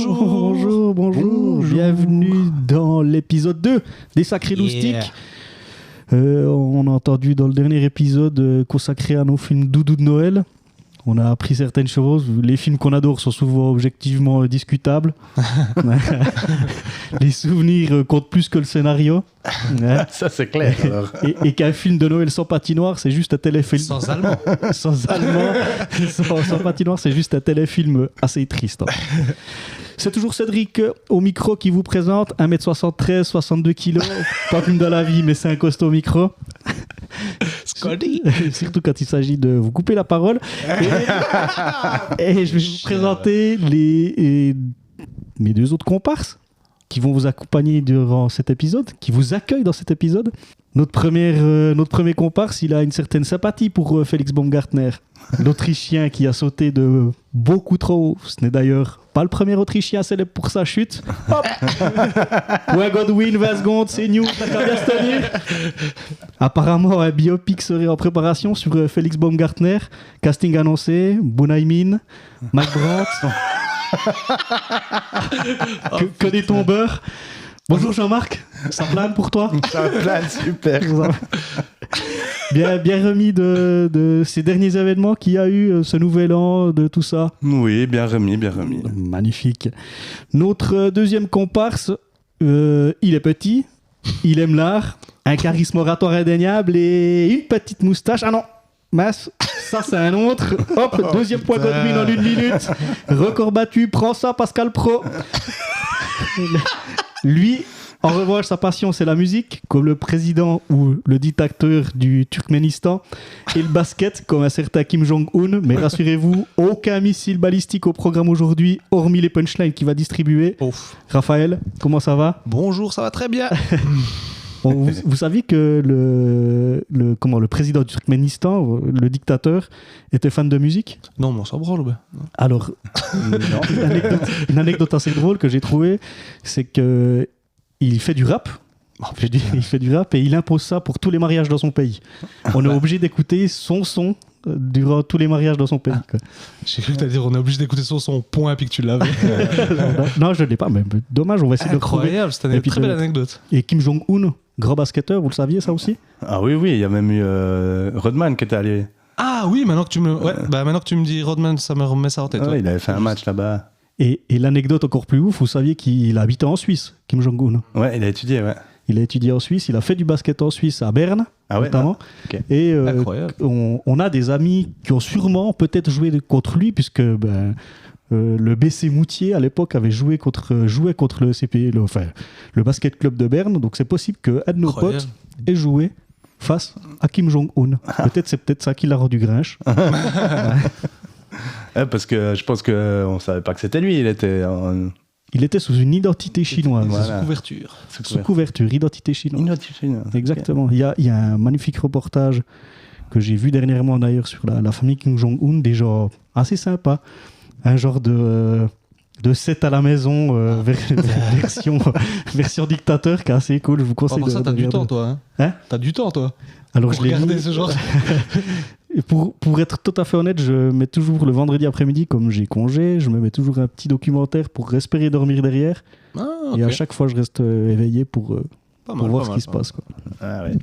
Bonjour. Bienvenue dans l'épisode 2 des Sacrés Loustiques. On a entendu dans le dernier épisode consacré à nos films doudou de Noël. On a appris certaines choses. Les films qu'on adore sont souvent objectivement discutables. Les souvenirs comptent plus que le scénario. Ça, c'est clair. Alors. Et qu'un film de Noël sans patinoire, c'est juste un téléfilm. Sans allemand. sans patinoire, c'est juste un téléfilm assez triste. C'est toujours Cédric au micro qui vous présente. 1m73, 62 kg. Pas comme dans la vie, mais c'est un costaud au micro. Scotty. Surtout quand il s'agit de vous couper la parole. Et je vais vous présenter mes deux autres comparses qui vont vous accompagner durant cet épisode, qui vous accueillent dans cet épisode. Notre premier comparse, il a une certaine sympathie pour Félix Baumgartner, l'Autrichien qui a sauté de beaucoup trop haut. Ce n'est d'ailleurs pas le premier Autrichien célèbre pour sa chute. Hop. Ouais, Godwin, 20 secondes, c'est new, ça va bien se tenir. Apparemment, un biopic serait en préparation sur Félix Baumgartner. Casting annoncé, Bunaimin, Mike Brandt. que des tombeurs. Bonjour Jean-Marc, ça plane pour toi? Ça plane, super. Bien remis de ces derniers événements qu'il y a eu, ce nouvel an, de tout ça. Oui, bien remis. Magnifique. Notre deuxième comparse, il est petit, il aime l'art, un charisme oratoire indéniable et une petite moustache. Ah non, mince, ça c'est un autre. Hop, deuxième point Godwin en 1 minute. Record battu, prends ça Pascal Pro. Lui, en revanche, sa passion, c'est la musique, comme le président ou le dictateur du Turkménistan, et le basket, comme un certain Kim Jong-un. Mais rassurez-vous, aucun missile balistique au programme aujourd'hui, hormis les punchlines qu'il va distribuer. Ouf. Raphaël, comment ça va? Bonjour, ça va très bien. Bon, vous saviez que le président du Turkménistan, le dictateur, était fan de musique? Non, mais on s'en branle. Ben. Alors, une anecdote assez drôle que j'ai trouvée, c'est que il fait du rap. Il fait du rap et il impose ça pour tous les mariages dans son pays. On est obligé d'écouter son son durant tous les mariages dans son pays. Quoi. J'ai cru que t'allais dire on est obligé d'écouter son point puis que tu l'avais. Non, je ne l'ai pas. Mais dommage, on va essayer de trouver. Incroyable, c'était une très belle anecdote. Et Kim Jong-un, grand basketteur, vous le saviez ça aussi? Ah oui, il y a même eu Rodman qui était allé. Ah oui, maintenant que tu me dis Rodman, ça me remet ça en tête. Ouais. Il avait fait un match là-bas. Et l'anecdote encore plus ouf, vous saviez qu'il a habité en Suisse, Kim Jong-un. Ouais, il a étudié, ouais. Il a étudié en Suisse, il a fait du basket en Suisse, à Berne, notamment. Ah, okay. Et on a des amis qui ont sûrement peut-être joué contre lui, puisque le BC Moutier, à l'époque, jouait contre le CP, le basket club de Berne. Donc c'est possible qu'un de nos potes ait joué face à Kim Jong-un. C'est peut-être ça qui l'a rendu grinche. Ouais, parce que je pense qu'on ne savait pas que c'était lui. Il était sous une identité chinoise. Voilà. Sous couverture, identité chinoise. Exactement. Il y a un magnifique reportage que j'ai vu dernièrement d'ailleurs sur la famille Kim Jong-un, des gens assez sympas. Un genre de set à la maison, version dictateur, qui est assez cool. Je vous conseille de t'as du temps, toi. Hein t'as du temps, toi. Alors, pour regarder ce genre. Et pour être tout à fait honnête, je mets toujours le vendredi après-midi, comme j'ai congé, je me mets toujours un petit documentaire pour respirer et dormir derrière. Ah, okay. Et à chaque fois, je reste éveillé pour voir ce qui se passe. Quoi. Ah, ouais.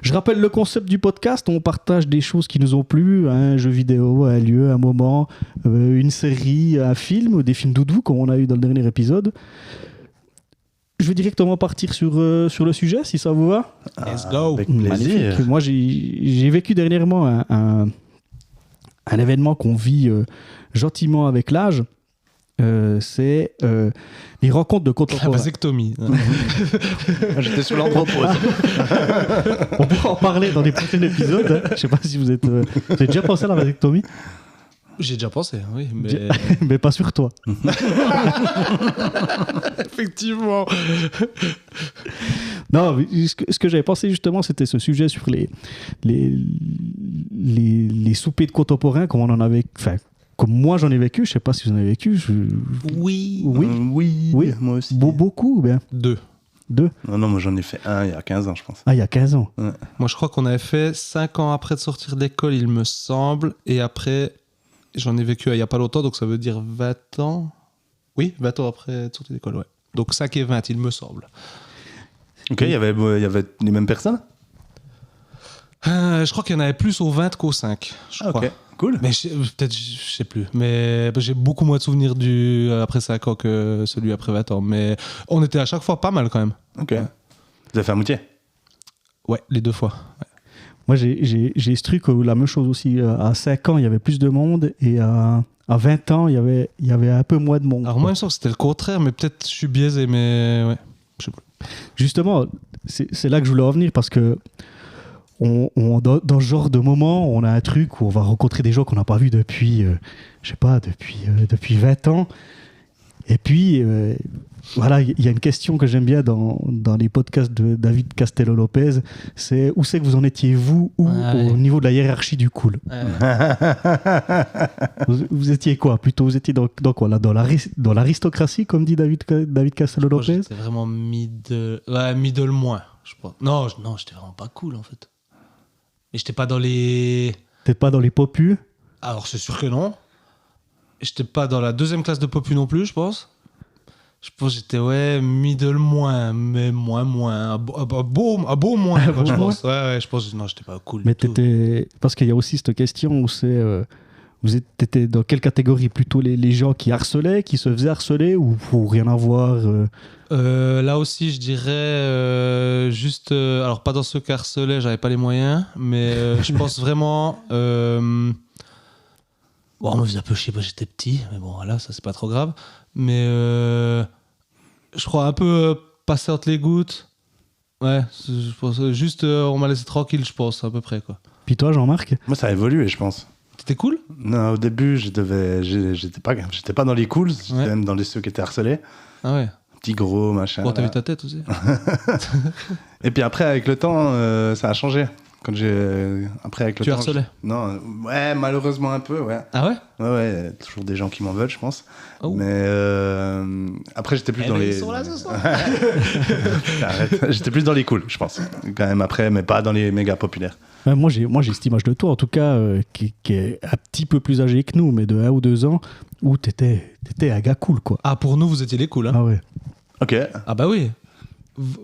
Je rappelle le concept du podcast. On partage des choses qui nous ont plu, un jeu vidéo, un lieu, un moment, une série, un film, ou des films doudou, comme on a eu dans le dernier épisode. Je vais directement partir sur le sujet, si ça vous va. Let's go. Avec plaisir. Magnifique. Moi, j'ai vécu dernièrement un événement qu'on vit gentiment avec l'âge. C'est les rencontres de contemporains. La vasectomie. J'étais sous l'andropause. On pourra en parler dans les prochains épisodes. Je ne sais pas si vous avez déjà pensé à la vasectomie. J'ai déjà pensé, oui, mais... mais pas sur toi. Effectivement. Non, ce que j'avais pensé justement, c'était ce sujet sur les soupers de contemporains, comme on en avait... Enfin, comme moi j'en ai vécu, je ne sais pas si vous en avez vécu. Oui. Oui, moi aussi. Beaucoup ou bien 2. Non, moi j'en ai fait un il y a 15 ans, je pense. Ah, il y a 15 ans. Ouais. Moi, je crois qu'on avait fait 5 ans après de sortir d'école, il me semble, et après... J'en ai vécu il n'y a pas longtemps, donc ça veut dire 20 ans Oui, 20 ans après être sorti d'école, ouais. Donc 5 et 20, il me semble. Ok, il y avait les mêmes personnes. Je crois qu'il y en avait plus au 20 qu'au 5, je crois. Ok, cool. Mais peut-être, je sais plus. Mais j'ai beaucoup moins de souvenirs du après 5 ans que celui après 20 ans. Mais on était à chaque fois pas mal quand même. Ok. Vous avez fait un moutier. Ouais, les 2 fois. Ouais. Moi, j'ai ce truc où la même chose aussi. À 5 ans, il y avait plus de monde et à 20 ans, il y avait un peu moins de monde. Alors moi, il me semble que c'était le contraire, mais peut-être je suis biaisé, mais ouais. Je sais plus. Justement, c'est là que je voulais en venir parce que dans ce genre de moment, on a un truc où on va rencontrer des gens qu'on n'a pas vus depuis, je sais pas, depuis 20 ans. Et puis, voilà, il y a une question que j'aime bien dans les podcasts de David Castello-Lopez, c'est où c'est que vous en étiez, vous, au niveau de la hiérarchie du cool. Vous étiez quoi plutôt? Vous étiez dans quoi là, dans l'aristocratie, comme dit David Castello-Lopez? J'étais vraiment middle moins, je pense. Non, j'étais vraiment pas cool en fait. Et j'étais pas dans les... Peut-être pas dans les popus? Alors c'est sûr que non. J'étais pas dans la 2e classe de popu non plus, je pense. Je pense que j'étais middle moins, mais moins. Un beau moins, quoi, je pense. Ouais, je pense que non, j'étais pas cool. Mais t'étais... Parce qu'il y a aussi cette question où c'est... t'étais dans quelle catégorie? Plutôt les gens qui harcelaient, qui se faisaient harceler, ou pour rien avoir Là aussi, je dirais juste... alors, pas dans ceux qui harcelaient, j'avais pas les moyens, mais je pense vraiment... Bon, on me faisait un peu chier parce que j'étais petit, mais bon, voilà, ça c'est pas trop grave. Mais je crois un peu passer entre les gouttes. Ouais, je pense juste on m'a laissé tranquille, je pense, à peu près, quoi. Puis toi, Jean-Marc? Moi, ça a évolué, je pense. T'étais cool? Non, au début, j'étais pas dans les cools, j'étais même dans ceux qui étaient harcelés. Ah ouais. Petit gros, machin. Bon, t'as vu ta tête aussi. Et puis après, avec le temps, ça a changé. Après, avec le Tu temps, harcelais? Non, ouais, malheureusement un peu, ouais. Ah ouais? Ouais, toujours des gens qui m'en veulent, je pense. Oh. Mais après, j'étais plus dans les... Ils sont là ce soir. Arrête. J'étais plus dans les cools, je pense. Quand même après, mais pas dans les méga populaires. Moi, j'ai cette image de toi, en tout cas, qui est un petit peu plus âgé que nous, mais de 1 ou 2 ans, où t'étais un gars cool, quoi. Ah, pour nous, vous étiez les cools, hein? Ah ouais. Ok. Ah bah oui.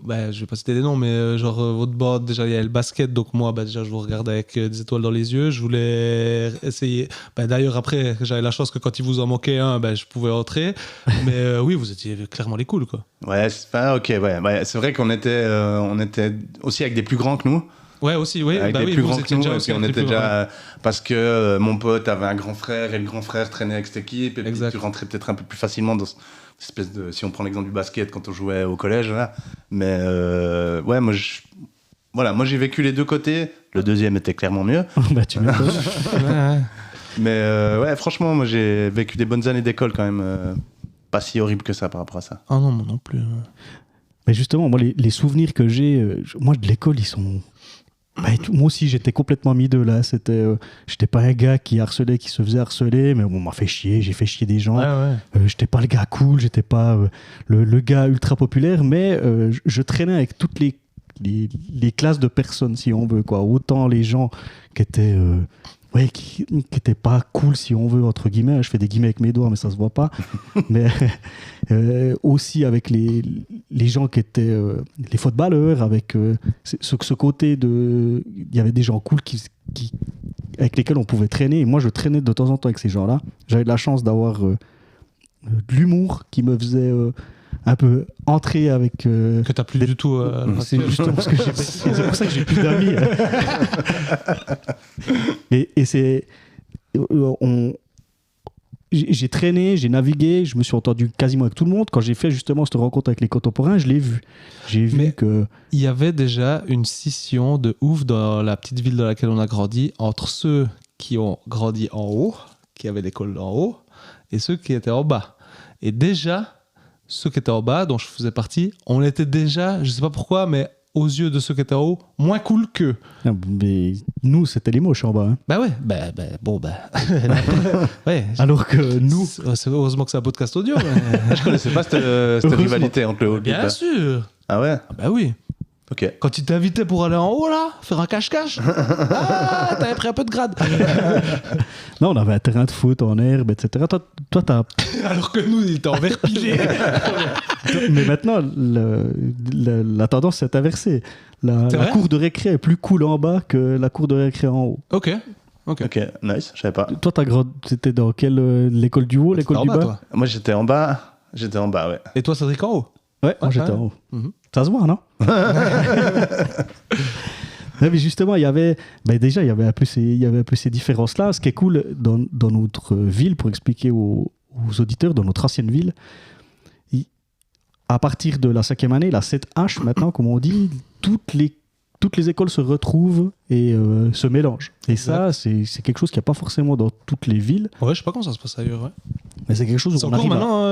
Bah, je vais pas citer des noms, mais votre board, déjà il y a le basket, donc moi déjà je vous regardais avec des étoiles dans les yeux, je voulais essayer. D'ailleurs après j'avais la chance que quand il vous en manquait un, je pouvais entrer, mais oui, vous étiez clairement les cools, quoi. Ouais, ok, ouais, c'est vrai qu'on était aussi avec des plus grands que nous. Ouais, aussi, oui. Avec des plus grands que nous, déjà et aussi puis on avec était les plus déjà... Parce que mon pote avait un grand frère, et le grand frère traînait avec cette équipe, et puis Exact. tu rentrais peut-être un peu plus facilement dans cette espèce de... Si on prend l'exemple du basket, quand on jouait au collège, là. Mais ouais, moi j'ai vécu les deux côtés. Le deuxième était clairement mieux. Bah, tu m'étonnes. ouais. Mais ouais, franchement, moi j'ai vécu des bonnes années d'école quand même. Pas si horrible que ça par rapport à ça. Ah non, moi non plus. Mais justement, moi, les souvenirs que j'ai, moi, de l'école, ils sont... moi aussi, j'étais complètement mis de là. J'étais pas un gars qui harcelait, qui se faisait harceler, mais on m'a fait chier, j'ai fait chier des gens. Ouais. J'étais pas le gars cool, j'étais pas le gars ultra populaire, mais je traînais avec toutes les classes de personnes, si on veut, quoi. Autant les gens qui étaient... qui était pas cool, si on veut, entre guillemets. Je fais des guillemets avec mes doigts, mais ça se voit pas. Mais aussi avec les gens qui étaient les footballeurs, avec ce côté de... Il y avait des gens cool avec lesquels on pouvait traîner. Et moi, je traînais de temps en temps avec ces gens-là. J'avais de la chance d'avoir de l'humour qui me faisait... un peu entrer avec... que t'as plus du tout... c'est justement parce que c'est pour ça que j'ai plus d'amis. et c'est... j'ai traîné, j'ai navigué, je me suis entendu quasiment avec tout le monde. Quand j'ai fait justement cette rencontre avec les contemporains, je l'ai vu. J'ai vu que... Il y avait déjà une scission de ouf dans la petite ville dans laquelle on a grandi entre ceux qui ont grandi en haut, qui avaient l'école en haut, et ceux qui étaient en bas. Et déjà... Ceux qui étaient en bas, dont je faisais partie, on était déjà, je sais pas pourquoi, mais aux yeux de ceux qui étaient en haut, moins cool qu'eux. Mais nous, c'était les moches en bas. Hein. Bah ouais, ouais. Alors que nous... C'est heureusement que c'est un podcast audio. Mais... Je connaissais pas cette rivalité entre le haut et le bas. Bien sûr. Ah ouais? Bah oui. Ok. Quand ils t'invitaient pour aller en haut, là, faire un cache-cache, t'avais pris un peu de grade. Non, on avait un terrain de foot en herbe, etc. Toi, t'as... Alors que nous, il était en verre pilé. Mais maintenant, la tendance s'est inversée. La C'est vrai cour de récré est plus cool en bas que la cour de récré en haut. Ok. Ok, nice, je savais pas. Toi, t'étais dans quelle l'école du haut, l'école du bas? Toi. Moi, j'étais en bas, ouais. Et toi, Cédric, en haut? Ouais, moi j'étais ouais. en haut. Mhm. Ça se voit, non? Ouais, mais justement, il y avait un peu ces différences-là. Ce qui est cool dans notre ville, pour expliquer aux auditeurs, dans notre ancienne ville, à partir de la 5e année, la 7H maintenant, comme on dit, toutes les écoles se retrouvent et se mélangent. Et ça, c'est quelque chose qu'il n'y a pas forcément dans toutes les villes. Ouais, je sais pas comment ça se passe ailleurs. Ouais. Mais c'est quelque chose où C'est on encore arrive maintenant,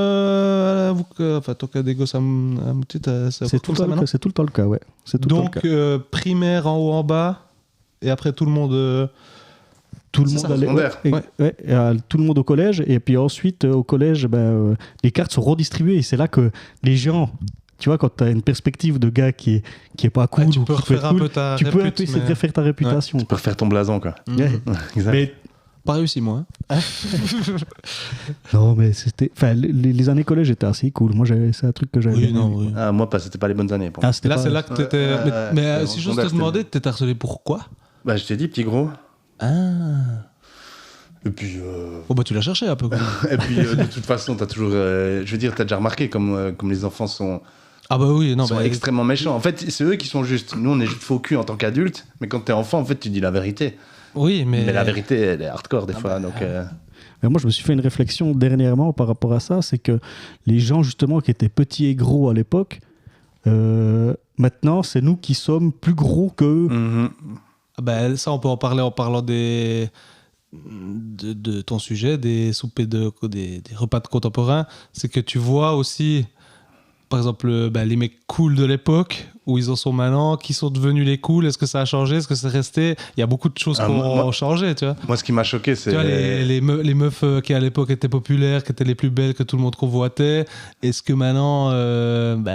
toi qui as des gosses à Moutit, C'est tout le temps le cas, ouais. C'est tout le temps le cas. Donc, primaire en haut, en bas, et après tout le monde... Tout le c'est monde ça, allait, secondaire. tout le monde au collège, et puis ensuite au collège, les cartes sont redistribuées, et c'est là que les gens, tu vois, quand tu as une perspective de gars qui est pas cool, tu ou peux qui peut refaire être un cool, peu ta tu peux un répute, peu essayer de refaire ta réputation. Tu peux refaire ton blason, quoi. Ouais. Exact. Mais Pas réussi, moi. Hein. non, mais les années collège étaient assez cool. Moi, c'est un truc que j'avais. Oui. Ah, moi, c'était pas les bonnes années. Pour moi. Ah, c'était Là, pas- c'est là que t'étais... Ouais, mais ouais, si en j'ose te secondaire, demander, t'étais harcelé pourquoi? Bah, je t'ai dit, petit gros. Ah. Et puis, Oh, bah, tu l'as cherché un peu. Quoi. de toute façon, t'as toujours. Je veux dire, t'as déjà remarqué comme les enfants sont Ah, bah oui, non, extrêmement méchants. En fait, c'est eux qui sont justes. Nous, on est juste faux cul en tant qu'adultes, mais quand t'es enfant, en fait, tu dis la vérité. Oui, mais... Mais la vérité, elle est hardcore des fois. bah, Donc, Mais moi, je me suis fait une réflexion dernièrement par rapport à ça, c'est que les gens justement qui étaient petits et gros à l'époque, maintenant, c'est nous qui sommes plus gros qu'eux. mhm. Ah bah, ça, on peut en parler en parlant de ton sujet, des soupers des repas de contemporains. C'est que tu vois aussi, par exemple, les mecs cool de l'époque, où ils en sont maintenant, qui sont devenus les cools. Est-ce que ça a changé? Est-ce que c'est resté? Il y a beaucoup de choses qui ont changé, tu vois. Moi, ce qui m'a choqué, c'est. Tu vois, les meufs qui à l'époque étaient populaires, qui étaient les plus belles, que tout le monde convoitait. Est-ce que maintenant,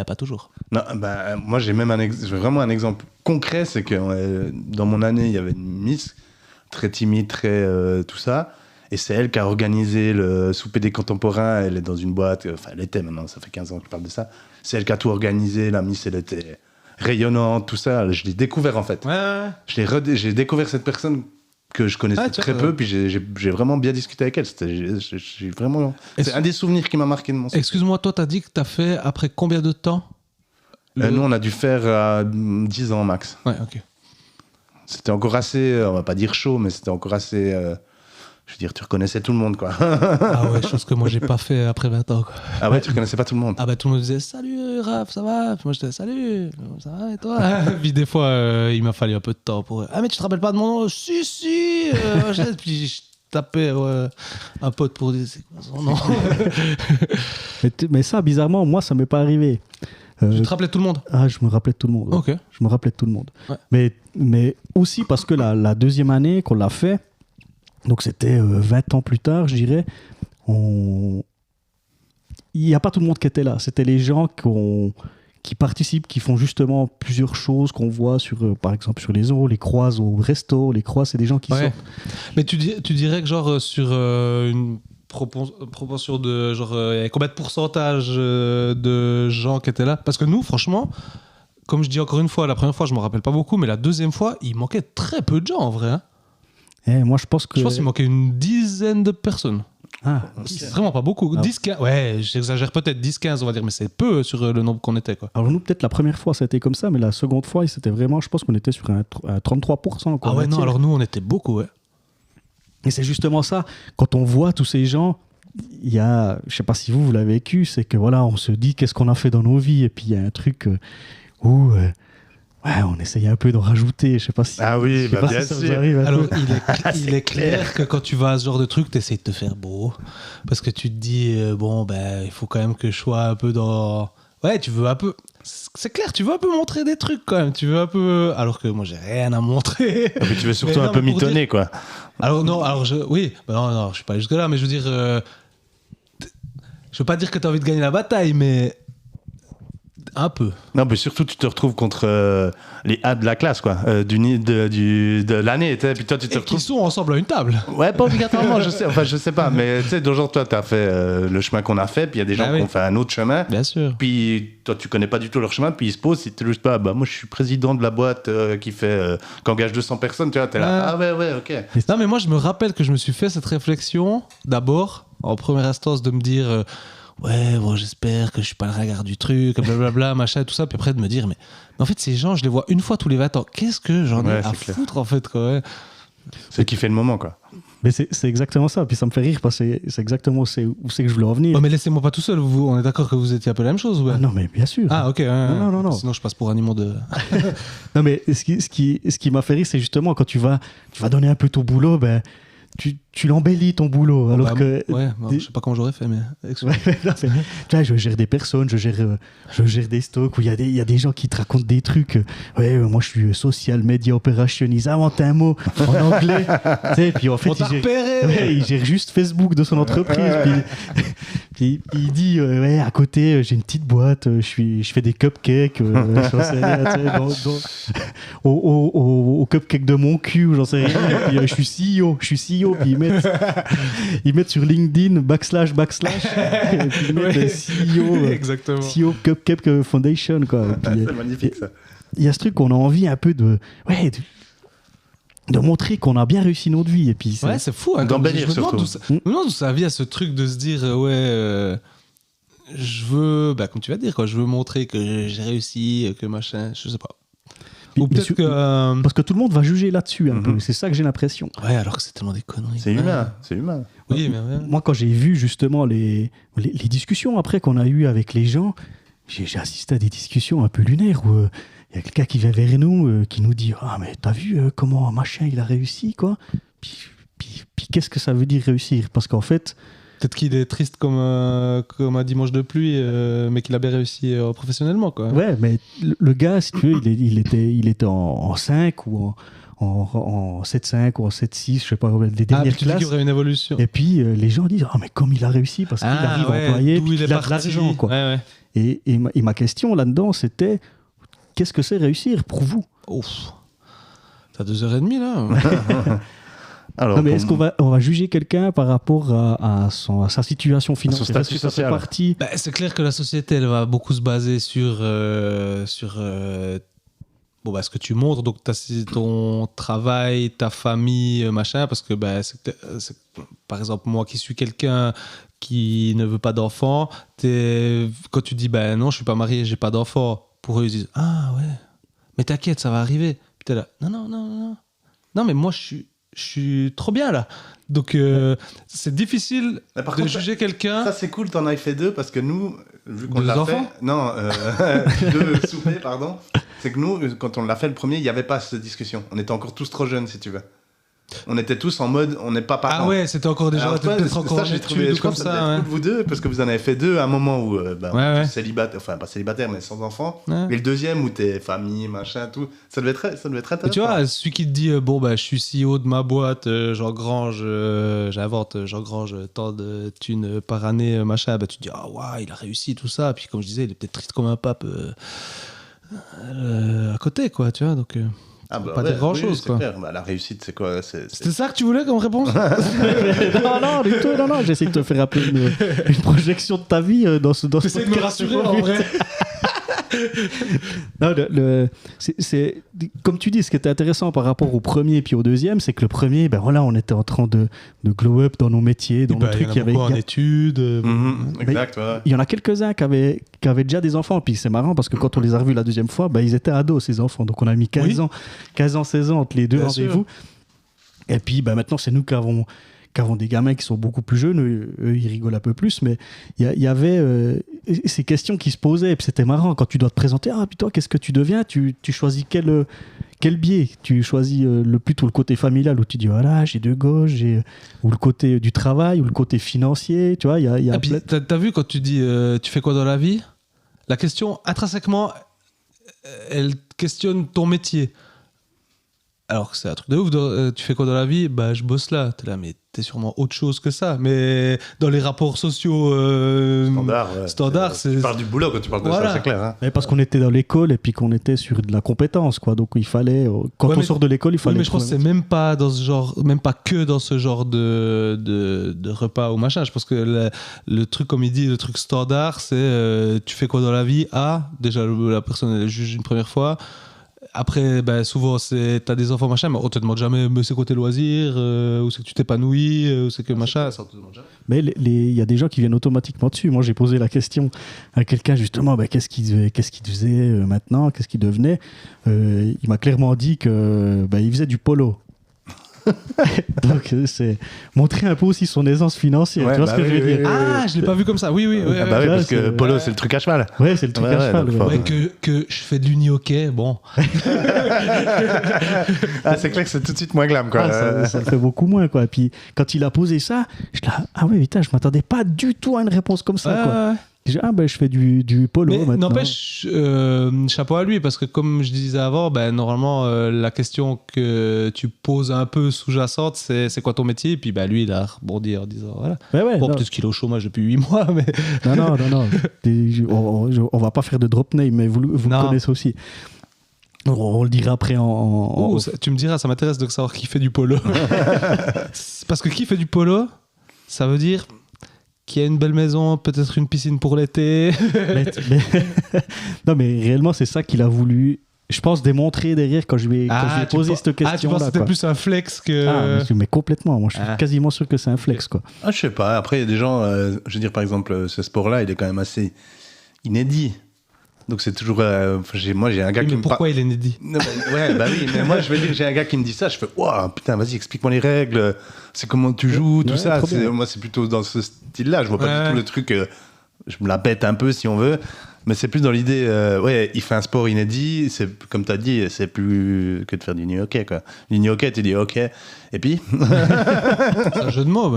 pas toujours. Non, moi, j'ai vraiment un exemple concret, c'est que dans mon année, il y avait une miss très timide, très tout ça, et c'est elle qui a organisé le souper des contemporains. Elle est dans une boîte, enfin, elle était maintenant, ça fait 15 ans que je parle de ça. C'est elle qui a tout organisé, la miss, elle était rayonnante, tout ça. Je l'ai découvert, en fait. Ouais. J'ai découvert cette personne que je connaissais Ah, tiens, très peu, puis j'ai vraiment bien discuté avec elle. J'ai vraiment... C'est un des souvenirs qui m'a marqué de mon souper. Excuse-moi, toi, t'as dit que t'as fait après combien de temps? Nous, on a dû faire 10 ans max. Ouais, ok. C'était encore assez, on va pas dire chaud, mais c'était encore assez... je veux dire, tu reconnaissais tout le monde, quoi. Ah ouais, chose que moi, j'ai pas fait après 20 ans, quoi. Ah ouais, tu reconnaissais pas tout le monde. Ah bah tout le monde disait salut Raph, ça va? Puis moi j'étais salut, ça va et toi? Puis des fois il m'a fallu un peu de temps pour ah mais tu te rappelles pas de mon nom? Si puis je tapais un pote pour dire c'est quoi son nom? Mais ça, bizarrement, moi, ça m'est pas arrivé. Tu te rappelais de tout le monde? Ah, je me rappelais de tout le monde. Ouais. Ok. Je me rappelais de tout le monde. Ouais. Mais aussi parce que la deuxième année qu'on l'a fait, donc c'était 20 ans plus tard, je dirais, il n'y a pas tout le monde qui était là. C'était les gens qui participent, qui font justement plusieurs choses qu'on voit par exemple sur les eaux, les croises au resto, les croises, c'est des gens qui Ouais. sortent. Mais tu dirais que genre sur une proportion de genre il y avait combien de pourcentage de gens qui étaient là? Parce que nous franchement, comme je dis encore une fois, la première fois je me rappelle pas beaucoup, mais la deuxième fois il manquait très peu de gens en vrai. Hein. Moi, je pense que... Je pense qu'il manquait une dizaine de personnes. Ah, C'est vraiment pas beaucoup. Ah. 10, 15, ouais, j'exagère peut-être 10-15 on va dire, mais c'est peu sur le nombre qu'on était quoi. alors nous, peut-être la première fois, ça a été comme ça, mais la seconde fois, c'était vraiment, je pense qu'on était sur un 33%. Quoi, Ah ouais, non, tiers. alors nous on était beaucoup, ouais. Et c'est justement ça, quand on voit tous ces gens, il y a, je sais pas si vous l'avez vécu, c'est que voilà, on se dit qu'est-ce qu'on a fait dans nos vies, et puis il y a un truc où on essaye un peu d'en rajouter, je sais pas si... Ah oui, je sais pas bien si ça sûr. vous arrive un Alors peu. il est clair que quand tu vas à ce genre de truc, t'essayes de te faire beau, parce que tu te dis, il faut quand même que je sois un peu dans... Ouais, tu veux un peu... C'est clair, tu veux un peu montrer des trucs quand même, tu veux un peu... Alors que moi j'ai rien à montrer. Ah, mais tu veux surtout Mais un non, peu mais pour mitonner, quoi. Alors non, oui, non, je suis pas allé jusque là, mais je veux dire, je veux pas dire que t'as envie de gagner la bataille, mais Un peu. Non, mais surtout, tu te retrouves contre les A de la classe, quoi, de l'année. Puis toi, tu te Et retrouves. qui sont ensemble à une table. Ouais, pas obligatoirement, je sais pas. Mais tu sais, genre, toi, t'as fait le chemin qu'on a fait, puis il y a des gens qui ont fait un autre chemin. Bien sûr. Puis toi, tu connais pas du tout leur chemin, puis ils se posent, ils te disent pas, bah, moi, je suis président de la boîte qui engage 200 personnes, tu vois, t'es là. Ah ouais, ok. Non, mais moi, je me rappelle que je me suis fait cette réflexion, d'abord, en première instance, de me dire ouais, bon, j'espère que je suis pas le regard du truc, blablabla, machin, tout ça. Puis après, de me dire, mais en fait, ces gens, je les vois une fois tous les 20 ans. Qu'est-ce que j'en ai à foutre, en fait, quoi. Ouais. C'est qui fait le moment, quoi. Mais c'est exactement ça. Puis ça me fait rire parce que c'est exactement où c'est que je voulais en venir. Oh, mais laissez-moi pas tout seul. On est d'accord que vous étiez un peu la même chose, ouais. Ah non, mais bien sûr. Ah, ok. Non. Sinon, je passe pour un immonde. Non, mais ce qui m'a fait rire, c'est justement quand tu vas donner un peu ton boulot, ben, tu l'embellis ton boulot. Alors que. Ouais, bon, je sais pas comment j'aurais fait, mais. Ouais, non, tu vois, je gère des personnes, je gère des stocks où il y a des gens qui te racontent des trucs. Ouais, moi je suis social media operations. Ils inventent un mot en anglais. Tu sais, puis en fait, il gère juste Facebook de son entreprise. Puis il dit ouais, à côté, j'ai une petite boîte, je fais des cupcakes. J'en sais rien, tu sais, au cupcake de mon cul, ou j'en sais rien. Et puis, je suis CEO. Puis ils mettent sur LinkedIn // et puis ils mettent CEO Cupcake Foundation, quoi. Puis, c'est magnifique, ça. Il y a ce truc qu'on a envie un peu de montrer qu'on a bien réussi notre vie. Et puis c'est fou, hein, d'embellir surtout. Je me demande d'où ça vient, ce truc de se dire je veux, comme tu vas dire, quoi, je veux montrer que j'ai réussi, que machin, je sais pas. Ou peut-être que parce que tout le monde va juger là-dessus un peu. C'est ça que j'ai l'impression. Ouais, alors que c'est tellement des conneries. C'est humain. Oui, mais moi, quand j'ai vu justement les discussions après qu'on a eues avec les gens, j'ai assisté à des discussions un peu lunaires où il y a quelqu'un qui vient vers nous qui nous dit ah mais t'as vu comment machin il a réussi, quoi. Puis qu'est-ce que ça veut dire réussir? Parce qu'en fait, peut-être qu'il est triste comme un dimanche de pluie, mais qu'il a bien réussi professionnellement, quoi. Ouais, mais le gars, si tu veux, il était en 5 ou en 7-5 ou en 7-6, je sais pas, les dernières tu dis classes. qu'il y aurait une évolution. Et puis les gens disent mais comme il a réussi parce qu'il arrive à employer, puis il a de l'argent, quoi. Ouais. Et ma question là-dedans, c'était qu'est-ce que c'est réussir pour vous? Ouf, t'as 2h30 là. Alors, non, mais est-ce qu'on va juger quelqu'un par rapport à sa situation financière, son statut social? C'est clair que la société, elle va beaucoup se baser sur ce que tu montres, donc ton travail, ta famille, machin, parce que par exemple, moi qui suis quelqu'un qui ne veut pas d'enfant, quand tu dis non, je suis pas marié, j'ai pas d'enfant, pour eux ils disent ah ouais, mais t'inquiète, ça va arriver. Puis t'es là, non, mais moi je suis trop bien là. Donc c'est difficile de juger quelqu'un. Ça c'est cool, t'en as fait 2 parce que nous, vu qu'on 2 l'a enfants fait, non, 2 soupers, pardon. C'est que nous, quand on l'a fait le premier, il n'y avait pas cette discussion. On était encore tous trop jeunes, si tu veux. On était tous en mode, on n'est pas parents. Ah ouais, c'était encore des gens peut-être encore ça, j'ai trouvé, je comme pense ça. Cool, vous deux, parce que vous en avez fait 2 à un moment où célibataire, enfin pas célibataire, mais sans enfant. Ouais. Et le deuxième où t'es famille, machin, tout. Ça devait être intéressant. Et tu vois, celui qui te dit je suis CEO de ma boîte, j'engrange tant de thunes par année, machin, tu te dis il a réussi tout ça. Puis comme je disais, il est peut-être triste comme un pape à côté, quoi, tu vois, donc. Pas dire grand chose, quoi. Clair. La réussite, c'est quoi? C'était ça que tu voulais comme réponse? Non, du tout, non. J'essaie de te faire un peu une projection de ta vie dans ce J'essaie de me rassurer, en vrai. Non, c'est comme tu dis, ce qui était intéressant par rapport au premier puis au deuxième, c'est que le premier, on était en train de glow up dans nos métiers, dans nos trucs. Il y en a beaucoup en études. Exact, ouais. Il y en a quelques-uns qui avaient déjà des enfants, puis c'est marrant parce que quand on les a revus la deuxième fois, ils étaient ados, ces enfants. Donc on a mis 15 ans, 16 ans entre les deux rendez-vous. Et puis maintenant, c'est nous qui avons des gamins qui sont beaucoup plus jeunes, eux ils rigolent un peu plus, mais il y avait ces questions qui se posaient, et puis c'était marrant quand tu dois te présenter, puis toi qu'est-ce que tu deviens, tu choisis quel biais, tu choisis plutôt le côté familial où tu dis voilà j'ai 2 gosses, ou le côté du travail, ou le côté financier, tu vois, et puis t'as vu quand tu dis tu fais quoi dans la vie, la question intrinsèquement elle questionne ton métier. Alors que c'est un truc de ouf. Tu fais quoi dans la vie? Bah, je bosse là. T'es là, mais t'es sûrement autre chose que ça. Mais dans les rapports sociaux standards, c'est. Tu parles du boulot quand tu parles de Voilà. ça, c'est clair. Hein. Mais parce qu'on était dans l'école et puis qu'on était sur de la compétence, quoi. Donc il fallait, quand Ouais, on mais- sort de l'école, il Oui, fallait. mais je pense que c'est même pas dans ce genre, même pas que dans ce genre de repas ou machin. Je pense que le truc, comme il dit, le truc standard, c'est tu fais quoi dans la vie? Ah, déjà la personne elle juge une première fois. Après, ben, souvent, t'as des enfants, machin, mais on te demande jamais, mais c'est quoi tes loisirs, où c'est que tu t'épanouis, où c'est que machin, ça on te demande jamais. Mais il y a des gens qui viennent automatiquement dessus. Moi, j'ai posé la question à quelqu'un, justement, qu'est-ce qu'il faisait maintenant, qu'est-ce qu'il devenait. Il m'a clairement dit que il faisait du polo. Donc, c'est montrer un peu aussi son aisance financière. Ouais, tu vois bah ce que oui, je veux oui, dire? oui. Ah, je l'ai pas vu comme ça. Oui, oui, oui. Ah bah oui, ouais, parce que c'est- polo, c'est le truc à cheval. Ouais, c'est le truc Ouais, à cheval. donc, ouais. faut- Ouais, que je fais de l'uni-hockey, bon. Ah, c'est clair que c'est tout de suite moins glam, quoi. Ah, ça le fait beaucoup moins, quoi. Et puis, quand il a posé ça, je dis, ah ouais, putain, je m'attendais pas du tout à une réponse comme ça, quoi. Ouais. J'ai dit, je fais du polo Mais maintenant. n'empêche, chapeau à lui, parce que comme je disais avant, normalement, la question que tu poses un peu sous-jacente, c'est quoi ton métier? Et puis lui, il a rebondi en disant, voilà. Ouais, ouais, Bon, non. peut-être qu'il est au chômage depuis 8 mois, mais... Non. On va pas faire de drop name, mais vous le Non. connaissez aussi. On le dira après en Oh, tu me diras, ça m'intéresse de savoir qui fait du polo. Parce que qui fait du polo, ça veut dire qu'il y a une belle maison, peut-être une piscine pour l'été. Non, mais réellement, c'est ça qu'il a voulu, je pense, démontrer derrière quand je lui ai posé cette tu penses question-là. que c'était quoi. plus un flex que... Mais complètement. Moi, je suis Ah. quasiment sûr que c'est un flex, quoi. Ah, je sais pas. Après, il y a des gens, je veux dire, par exemple, ce sport-là, il est quand même assez inédit. Donc, c'est toujours. Moi, j'ai un gars Oui, qui mais me pourquoi il est inédit? Non, ouais, bah oui, mais moi, je veux dire, j'ai un gars qui me dit ça, je fais, waouh, putain, vas-y, explique-moi les règles, c'est comment tu joues, tout Ouais, ça. trop bien. Moi, c'est plutôt dans ce style-là. Je vois pas Ouais. du tout le truc, je me la pète un peu si on veut, mais c'est plus dans l'idée, ouais, il fait un sport inédit, c'est, comme tu as dit, c'est plus que de faire du mini-hockey, quoi. Mini-hockey, tu dis ok, et puis C'est un jeu de mots.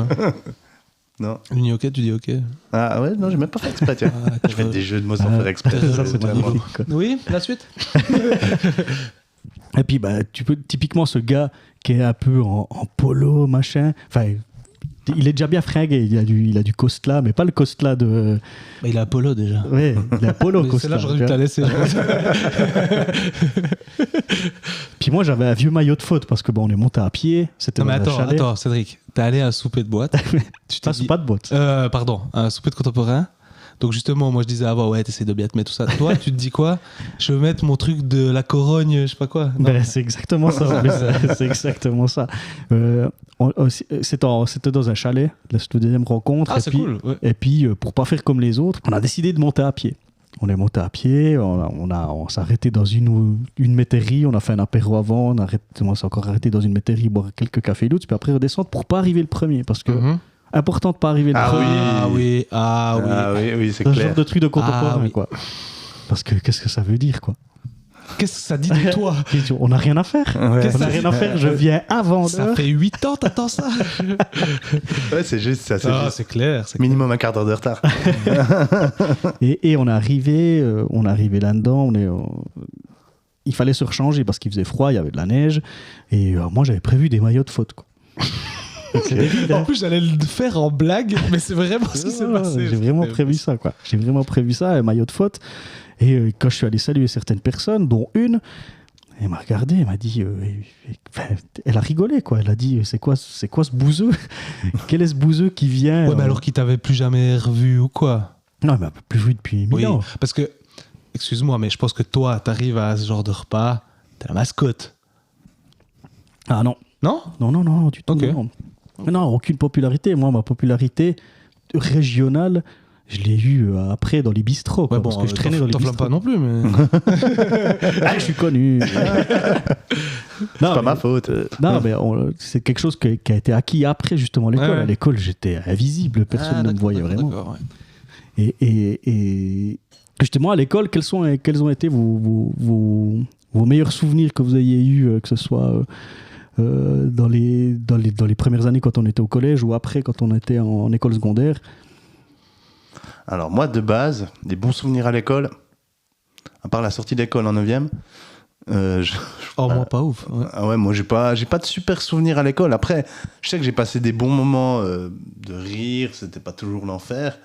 Non. L'uni-hockey, tu dis ok. Ah ouais, non, j'ai même pas fait exprès, tiens. Je fais des jeux de mots sans faire exprès. Ça, c'est magnifique, quoi. Oui, la suite. Et puis, tu peux typiquement ce gars qui est un peu en polo, machin. Enfin, il est déjà bien fringué. Il a du Costla, mais pas le Costla de. Il a Polo déjà. Ouais, il a polo Mais Costla. celle-là, j'aurais dû tu te la vois. laisser. Puis moi, j'avais un vieux maillot de faute parce que on est monté à pied. C'était Non, mais dans un chalet. attends, Cédric. T'es allé à un souper de boîte. Tu t'es Pas, dit... pas de boîte. Pardon, un souper de contemporain. Donc justement, moi je disais avant, ouais, t'essayes de bien te mettre tout ça. Toi, tu te dis quoi? Je veux mettre mon truc de la Corogne, je sais pas quoi. Non. C'est exactement ça. en plus. C'est exactement ça. C'était dans un chalet, la deuxième rencontre. Ah, et c'est puis, cool. Ouais. Et puis, pour pas faire comme les autres, on a décidé de monter à pied. On est monté à pied, on s'est arrêté dans une métairie, on a fait un apéro avant, on s'est encore arrêté dans une métairie, boire quelques cafés douces, puis après redescendre pour pas arriver le premier, parce que Mhm. important de pas arriver le premier. Ah oui. Oui, c'est C'est un clair. genre de truc de contemporain, Ah oui. quoi. Parce que qu'est-ce que ça veut dire, quoi? Qu'est-ce que ça dit de toi? On n'a rien à faire. Ouais. On n'a rien à faire, je viens avant Ça l'heure. fait 8 ans, t'attends ça? Ouais, c'est juste ça. C'est Ah, juste. c'est clair. Minimum un quart d'heure de retard. Et on est arrivé là-dedans, il fallait se rechanger parce qu'il faisait froid, il y avait de la neige, et moi j'avais prévu des maillots de faute, quoi. C'est débile, hein. En plus, j'allais le faire en blague, mais c'est vraiment ce qui s'est passé. J'ai vraiment prévu ça, quoi. J'ai vraiment prévu ça, un maillot de faute. Et quand je suis allé saluer certaines personnes, dont une, elle m'a regardé, elle m'a dit, elle a rigolé, quoi. Elle a dit, c'est quoi ce bouseux? Quel est ce bouseux qui vient? Ouais, mais alors qu'il t'avait plus jamais revu ou quoi? Non, il m'a plus vu depuis 1000 ans. Parce que, excuse-moi, mais je pense que toi, t'arrives à ce genre de repas, t'es la mascotte. Ah non. Non? Non, du tout. Ok. Non, aucune popularité. Moi, ma popularité régionale, je l'ai eue après dans les bistrots. Quoi, parce que je traînais dans les t'enflammes bistrots. pas non plus, mais... Ah, je suis connu. C'est pas ma faute. Non, mais c'est quelque chose qui a été acquis après justement l'école. Ouais. À l'école, j'étais invisible, personne ne me voyait vraiment. D'accord, ouais. Et justement, à l'école, quels ont été vos meilleurs souvenirs que vous ayez eus, que ce soit dans les premières années quand on était au collège ou après quand on était en école secondaire? Alors moi, de base, des bons souvenirs à l'école, à part la sortie d'école en 9e, Oh, moi, pas ouf. Ouais. Ah ouais, moi j'ai pas de super souvenirs à l'école. Après, je sais que j'ai passé des bons moments de rire, c'était pas toujours l'enfer,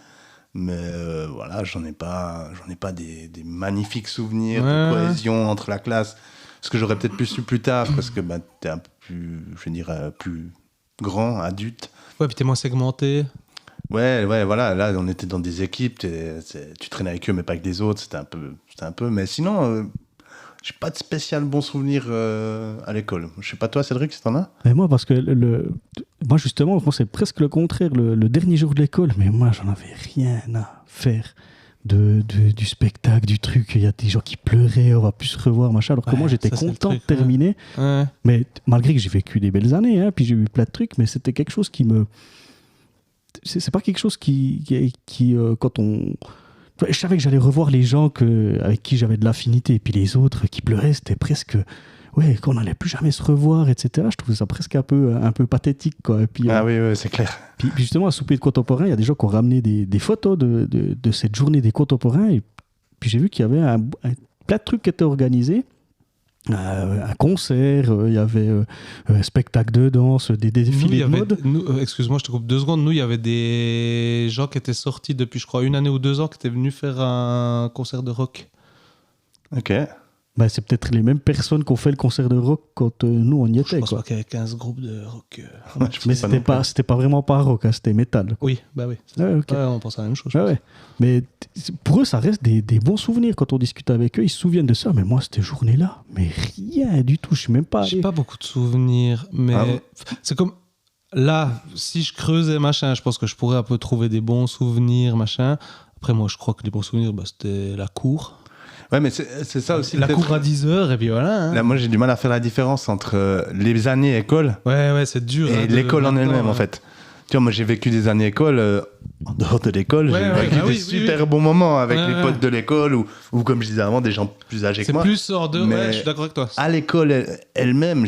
mais voilà, j'en ai pas des magnifiques souvenirs de cohésion entre la classe. Ce que j'aurais peut-être pu su plus tard, parce que t'es un peu plus, je veux dire, plus grand, adulte. Ouais, puis t'es moins segmenté. Ouais, voilà, là on était dans des équipes, tu traînais avec eux mais pas avec les autres, c'était un peu, mais sinon, j'ai pas de spécial bon souvenir à l'école. Je sais pas toi Cédric, si t'en as? Mais moi, parce que moi justement, moi, c'est presque le contraire, le dernier jour de l'école, mais moi j'en avais rien à faire du spectacle, du truc, il y a des gens qui pleuraient, on va plus se revoir, machin, alors que moi j'étais content de terminer, mais malgré que j'ai vécu des belles années, hein, puis j'ai eu plein de trucs, mais c'était quelque chose qui me... C'est pas quelque chose qui quand on... Je savais que j'allais revoir les gens avec qui j'avais de l'affinité, et puis les autres qui pleuraient, c'était presque... Ouais, qu'on n'allait plus jamais se revoir, etc. Je trouvais ça presque un peu pathétique, quoi. Et puis, oui, c'est clair. Puis justement, à Souper de contemporains, il y a des gens qui ont ramené des photos de cette journée des contemporains, et puis j'ai vu qu'il y avait plein de trucs qui étaient organisés. Un concert, il y avait un spectacle de danse, des défilés de mode. Excuse-moi, je te coupe 2 secondes. Nous, il y avait des gens qui étaient sortis depuis, je crois, 1 année ou 2 ans, qui étaient venus faire un concert de rock. Ok. Ben, c'est peut-être les mêmes personnes qui ont fait le concert de rock quand nous on y était. Je pense pas qu'il y avait 15 groupes de rock. Mais c'était pas vraiment pas rock, hein, c'était métal. Oui, bah oui. Ouais, okay. Ouais, on pense à la même chose. Ouais. Mais pour eux, ça reste des bons souvenirs. Quand on discute avec eux, ils se souviennent de ça. Mais moi, cette journée-là, mais rien du tout. Je suis même pas allé. J'ai pas beaucoup de souvenirs, mais c'est comme là, si je creusais machin, je pense que je pourrais un peu trouver des bons souvenirs machin. Après, moi, je crois que les bons souvenirs, c'était la cour. Ouais, mais c'est ça aussi. La cour à 10h, et puis voilà. Hein. Là, moi, j'ai du mal à faire la différence entre les années école c'est dur. Et l'école en elle-même, en fait. Tu vois, moi, j'ai vécu des années école. En dehors de l'école, j'ai vécu des super bons moments avec les potes de l'école ou, comme je disais avant, des gens plus âgés que moi. C'est plus hors de... Mais je suis d'accord avec toi. À l'école elle-même,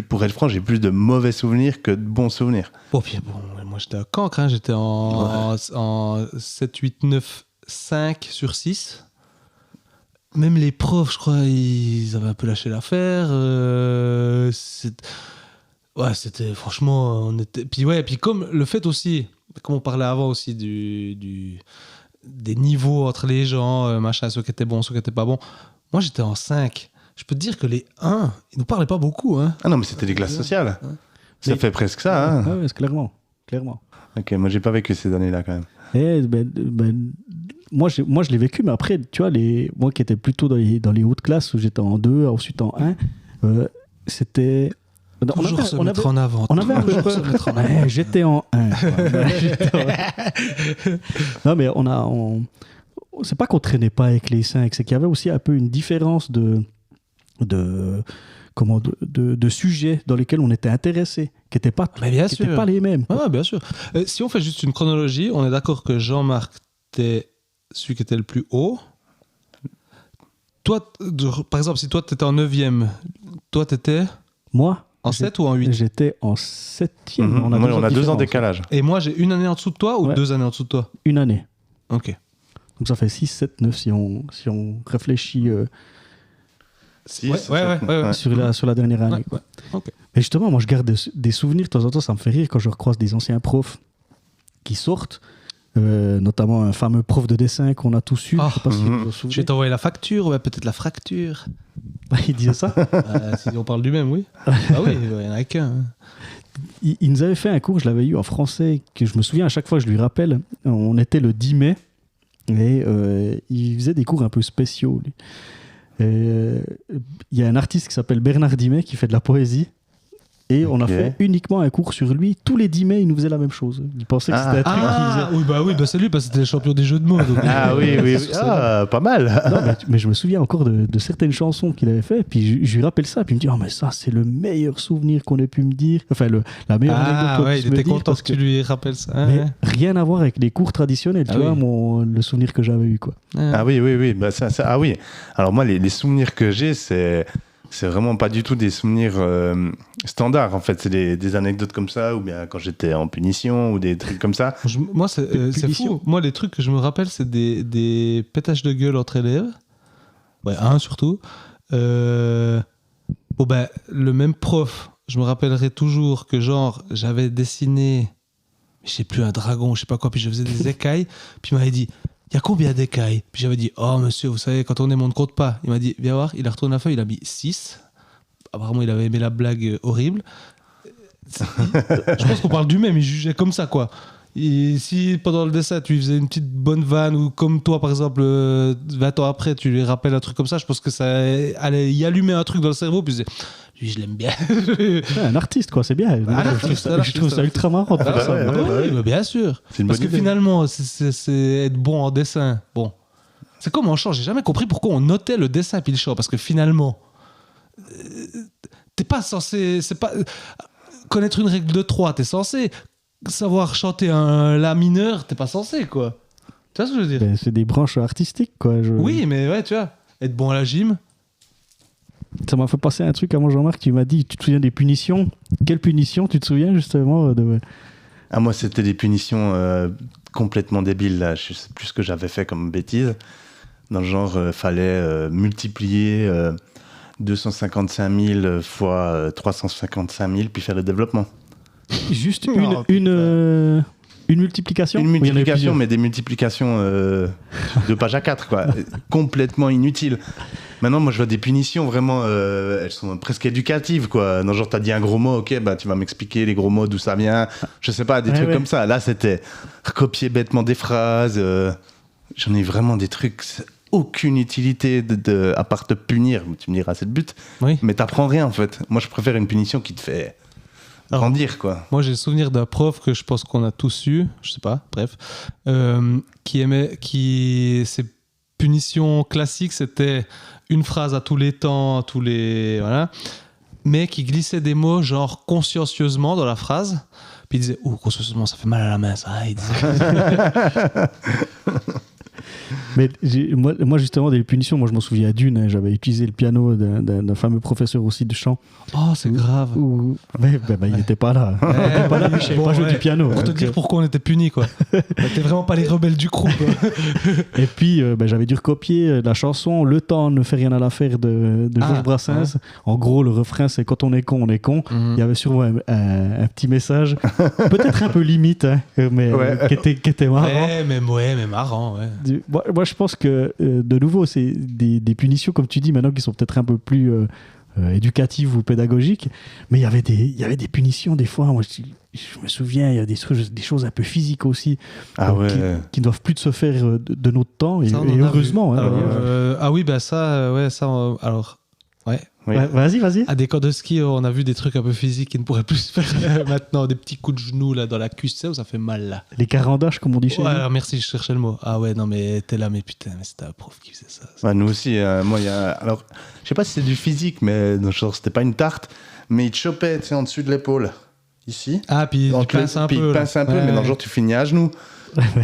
pour être franc, j'ai plus de mauvais souvenirs que de bons souvenirs. Bon, puis moi, j'étais à Cancre. Hein, j'étais en 7, 8, 9, 5 sur 6. Même les profs, je crois, ils avaient un peu lâché l'affaire. C'était franchement, on était. Puis comme le fait aussi, comme on parlait avant aussi des niveaux entre les gens, machin, ceux qui étaient bons, ceux qui étaient pas bons. Moi, j'étais en 5. Je peux te dire que les 1, ils nous parlaient pas beaucoup. Hein. Ah non, mais c'était des classes sociales. Ça fait presque ça. Hein. Ouais, clairement. Ok, moi, j'ai pas vécu ces années-là quand même. Moi, je l'ai vécu, mais après, tu vois, moi qui étais plutôt dans les hautes classes, où j'étais en 2, ensuite en 1, c'était... Toujours se mettre en avant. On avait un peu peur. J'étais en 1. Non, mais c'est pas qu'on traînait pas avec les 5, c'est qu'il y avait aussi un peu une différence de sujets dans lesquels on était intéressé, qui n'étaient pas les mêmes. Ah, bien sûr. Si on fait juste une chronologie, on est d'accord que Jean-Marc était celui qui était le plus haut. Toi, par exemple, si toi t'étais en 9e, toi t'étais... Moi en 7 ou en 8? J'étais en 7e. On a 2 ans de décalage. Et moi, j'ai 1 année en dessous de toi ou 2 années en dessous de toi? 1 année. Ok. Donc ça fait 6, 7, 9 si on réfléchit 6, sur la dernière année. Ouais. Quoi. Okay. Mais justement, moi je garde des souvenirs. De temps en temps, ça me fait rire quand je recroise des anciens profs qui sortent. Notamment un fameux prof de dessin qu'on a tous eu. Je sais pas si vous vous souvenez. Je vais t'envoyer la facture, peut-être la fracture. Il disait ça. Si on parle du même, oui. Ah oui, il n'y en a qu'un. Hein. Il nous avait fait un cours, je l'avais eu en français, que je me souviens à chaque fois, je lui rappelle. On était le 10 mai et il faisait des cours un peu spéciaux. Il y a un artiste qui s'appelle Bernard Dimet qui fait de la poésie. Et on a fait uniquement un cours sur lui. Tous les 10 mai, il nous faisait la même chose. Il pensait que c'était un truc qu'il faisait. Oui, c'est lui, parce que c'était le champion des jeux de mots. Donc oui. Pas mal. Non, mais je me souviens encore de certaines chansons qu'il avait fait. Puis je lui rappelle ça. Puis il me dit, mais ça, c'est le meilleur souvenir qu'on ait pu me dire. Enfin, la meilleure anecdote qu'on puisse me dire. Il était content que tu lui rappelles ça. Mais rien à voir avec les cours traditionnels. Tu vois, le souvenir que j'avais eu. Quoi. Ah oui. Oui. Alors moi, les souvenirs que j'ai, c'est vraiment pas du tout des souvenirs standards, en fait. C'est des anecdotes comme ça, ou bien quand j'étais en punition, ou des trucs comme ça. Moi, c'est fou. Moi, les trucs que je me rappelle, c'est des pétages de gueule entre élèves. Ouais, un surtout. Bon, ben, le même prof, je me rappellerai toujours que, genre, j'avais dessiné, je sais plus, un dragon, je sais pas quoi, puis je faisais des écailles, puis il m'avait dit, il y a combien d'écailles? Puis j'avais dit, oh monsieur, vous savez, quand on aime, on ne compte pas. Il m'a dit, viens voir, il a retourné la feuille, il a mis 6. Apparemment, il avait aimé la blague horrible. Je pense qu'on parle du même, il jugeait comme ça, quoi. Et si pendant le dessin tu lui faisais une petite bonne vanne, ou comme toi par exemple 20 ans après tu lui rappelles un truc comme ça, je pense que ça allait y allumer un truc dans le cerveau, puis lui je l'aime bien. Ouais, un artiste quoi, c'est bien. Je trouve ça ultra marrant de faire ça. Oui, mais bien sûr. Parce que finalement c'est être bon en dessin. Bon, c'est comme en chant, j'ai jamais compris pourquoi on notait le dessin puis le chant, parce que finalement t'es pas censé, c'est pas connaître une règle de 3, t'es censé savoir chanter un la mineur, t'es pas censé, quoi. Tu vois ce que je veux dire? Ben, c'est des branches artistiques, quoi. Oui, mais ouais, tu vois, être bon à la gym. Ça m'a fait passer un truc à moi, Jean-Marc, tu m'as dit, tu te souviens des punitions? Quelles punitions tu te souviens, justement Ah, moi, c'était des punitions complètement débiles, là. Je sais plus ce que j'avais fait comme bêtise. Dans le genre, fallait multiplier 255 000 fois 355 000, puis faire le développement. Juste une multiplication? Une multiplication, mais des multiplications de page à 4, quoi. Complètement inutiles. Maintenant, moi, je vois des punitions vraiment, elles sont presque éducatives, quoi. Non, genre, t'as dit un gros mot, ok, bah, tu vas m'expliquer les gros mots, d'où ça vient. Je sais pas, des trucs comme ça. Là, c'était recopier bêtement des phrases. J'en ai vraiment des trucs, aucune utilité à part te punir. Tu me diras, c'est le but. Oui. Mais t'apprends rien, en fait. Moi, je préfère une punition qui te fait grandir, quoi. Moi, j'ai le souvenir d'un prof que je pense qu'on a tous eu, je sais pas, bref, ses punitions classiques, c'était une phrase à tous les temps, voilà, mais qui glissait des mots genre consciencieusement dans la phrase, puis il disait « Ouh, consciencieusement, ça fait mal à la main, ça », il disait. Mais moi, justement, des punitions, moi je m'en souviens à Dune, hein, j'avais utilisé le piano d'un fameux professeur aussi de chant. Oh, c'est grave. Il n'était pas là. Il n'était pas là, mais je savais pas jouer du piano. Pour te dire pourquoi on était punis, quoi. T'es vraiment pas les rebelles du crew, quoi. Et puis, j'avais dû recopier la chanson Le temps ne fait rien à l'affaire de Georges Brassens. Ouais. En gros, le refrain, c'est quand on est con, on est con. Il y avait sûrement un petit message, peut-être un peu limite, hein, mais qui était marrant. Mais marrant, ouais. Moi, je pense que, de nouveau, c'est des punitions, comme tu dis, maintenant, qui sont peut-être un peu plus éducatives ou pédagogiques. Mais il y avait des punitions, des fois. Moi, je me souviens, il y a des choses un peu physiques aussi, qui ne doivent plus se faire de notre temps. Et heureusement. Hein, alors... Ouais. Oui. Vas-y. À des camps de ski, on a vu des trucs un peu physiques qui ne pourraient plus se faire maintenant. Des petits coups de genoux là, dans la cuisse, tu sais, où ça fait mal là. Les carandages, comme on dit chez nous. Alors merci, je cherchais le mot. Ah ouais, non mais t'es là, mais putain, mais c'était un prof qui faisait ça. Ouais, nous aussi, moi, il y a... Alors, je sais pas si c'est du physique, mais genre, c'était pas une tarte, mais il te chopait, tu sais, en dessus de l'épaule. Ici. Ah, puis il pince un peu. Mais dans le genre, tu finis à genoux.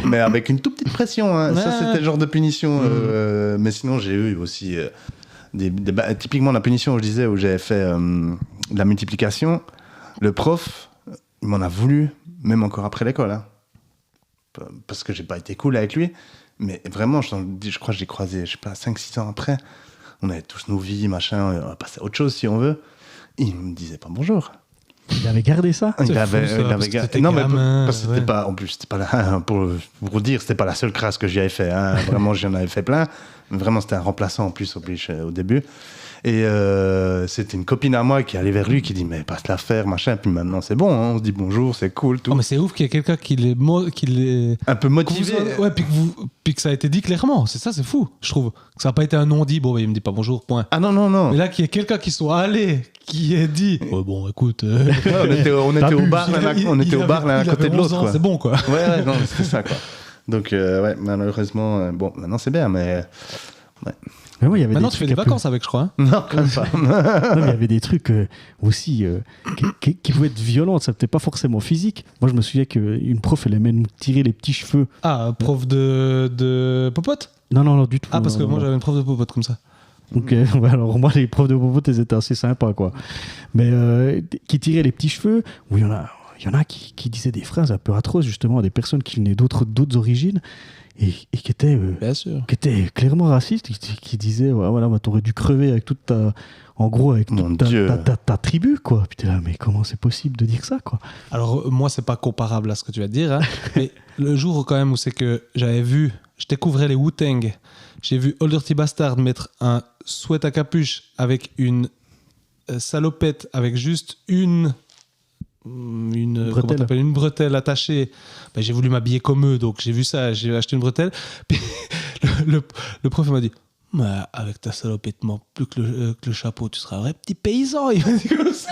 Mais avec une toute petite pression. Hein. Ouais. Ça, c'était le genre de punition. Mais sinon, j'ai eu aussi... typiquement la punition où je disais où j'avais fait la multiplication, le prof il m'en a voulu même encore après l'école, hein. Parce que j'ai pas été cool avec lui, mais vraiment je crois que je l'ai croisé, je sais pas, 5-6 ans après, on avait tous nos vies, machin, on va passer à autre chose si on veut, il me disait pas bonjour. Il avait gardé ça. Il avait gardé. Non, mais parce que c'était pas. En plus, c'était pas là. Pour dire, c'était pas la seule crasse que j'y avais fait. Hein. Vraiment, j'en avais fait plein. Vraiment, c'était un remplaçant en plus au début. Et c'était une copine à moi qui allait vers lui, qui dit mais passe la faire, machin. Puis maintenant, c'est bon. Hein, on se dit bonjour, c'est cool, tout. Oh, mais c'est ouf qu'il y ait quelqu'un qui l'ait un peu motivé. Ouais, puis que ça a été dit clairement. C'est ça, c'est fou. Je trouve que ça n'a pas été un non-dit. Bon, il me dit pas bonjour. Point. Ah non. Mais là, qu'il y ait quelqu'un qui soit allé. Qui ait dit bon écoute on était au bar l'un à côté de l'autre, quoi. C'est bon quoi. Ouais non c'est ça quoi. Donc malheureusement bon maintenant c'est bien mais ouais. Mais moi, il y avait maintenant tu fais des vacances avec, je crois, hein. Non quand même pas. Non, mais il y avait des trucs aussi qui pouvaient être violents, ça n'était pas forcément physique. Moi je me souviens qu'une prof elle aimait nous tirer les petits cheveux. Ah, prof de popote? Non du tout. Ah parce que moi j'avais une prof de popote comme ça. Donc, alors moi les profs de popote ils étaient assez sympas quoi, mais qui tiraient les petits cheveux, où il y en a il y en a qui disaient des phrases un peu atroces, justement, à des personnes qui venaient d'autres origines et qui Bien sûr. étaient clairement racistes, qui disaient, ouais, voilà, bah, t'aurais dû crever avec toute ta. En gros, avec Mon toute Dieu. ta tribu, quoi. Puis t'es là, mais comment c'est possible de dire ça, quoi? Alors, moi, c'est pas comparable à ce que tu vas dire, hein, mais le jour quand même où c'est que je découvrais les Wu-Tang, j'ai vu Old Dirty Bastard mettre un sweat à capuche avec une salopette avec juste une Bretelle. une bretelle attachée. Ben, j'ai voulu m'habiller comme eux, donc j'ai vu ça, j'ai acheté une bretelle. Puis le prof m'a dit, bah, avec ta salopette, plus que le chapeau, tu seras un vrai petit paysan. Il m'a dit comme ça.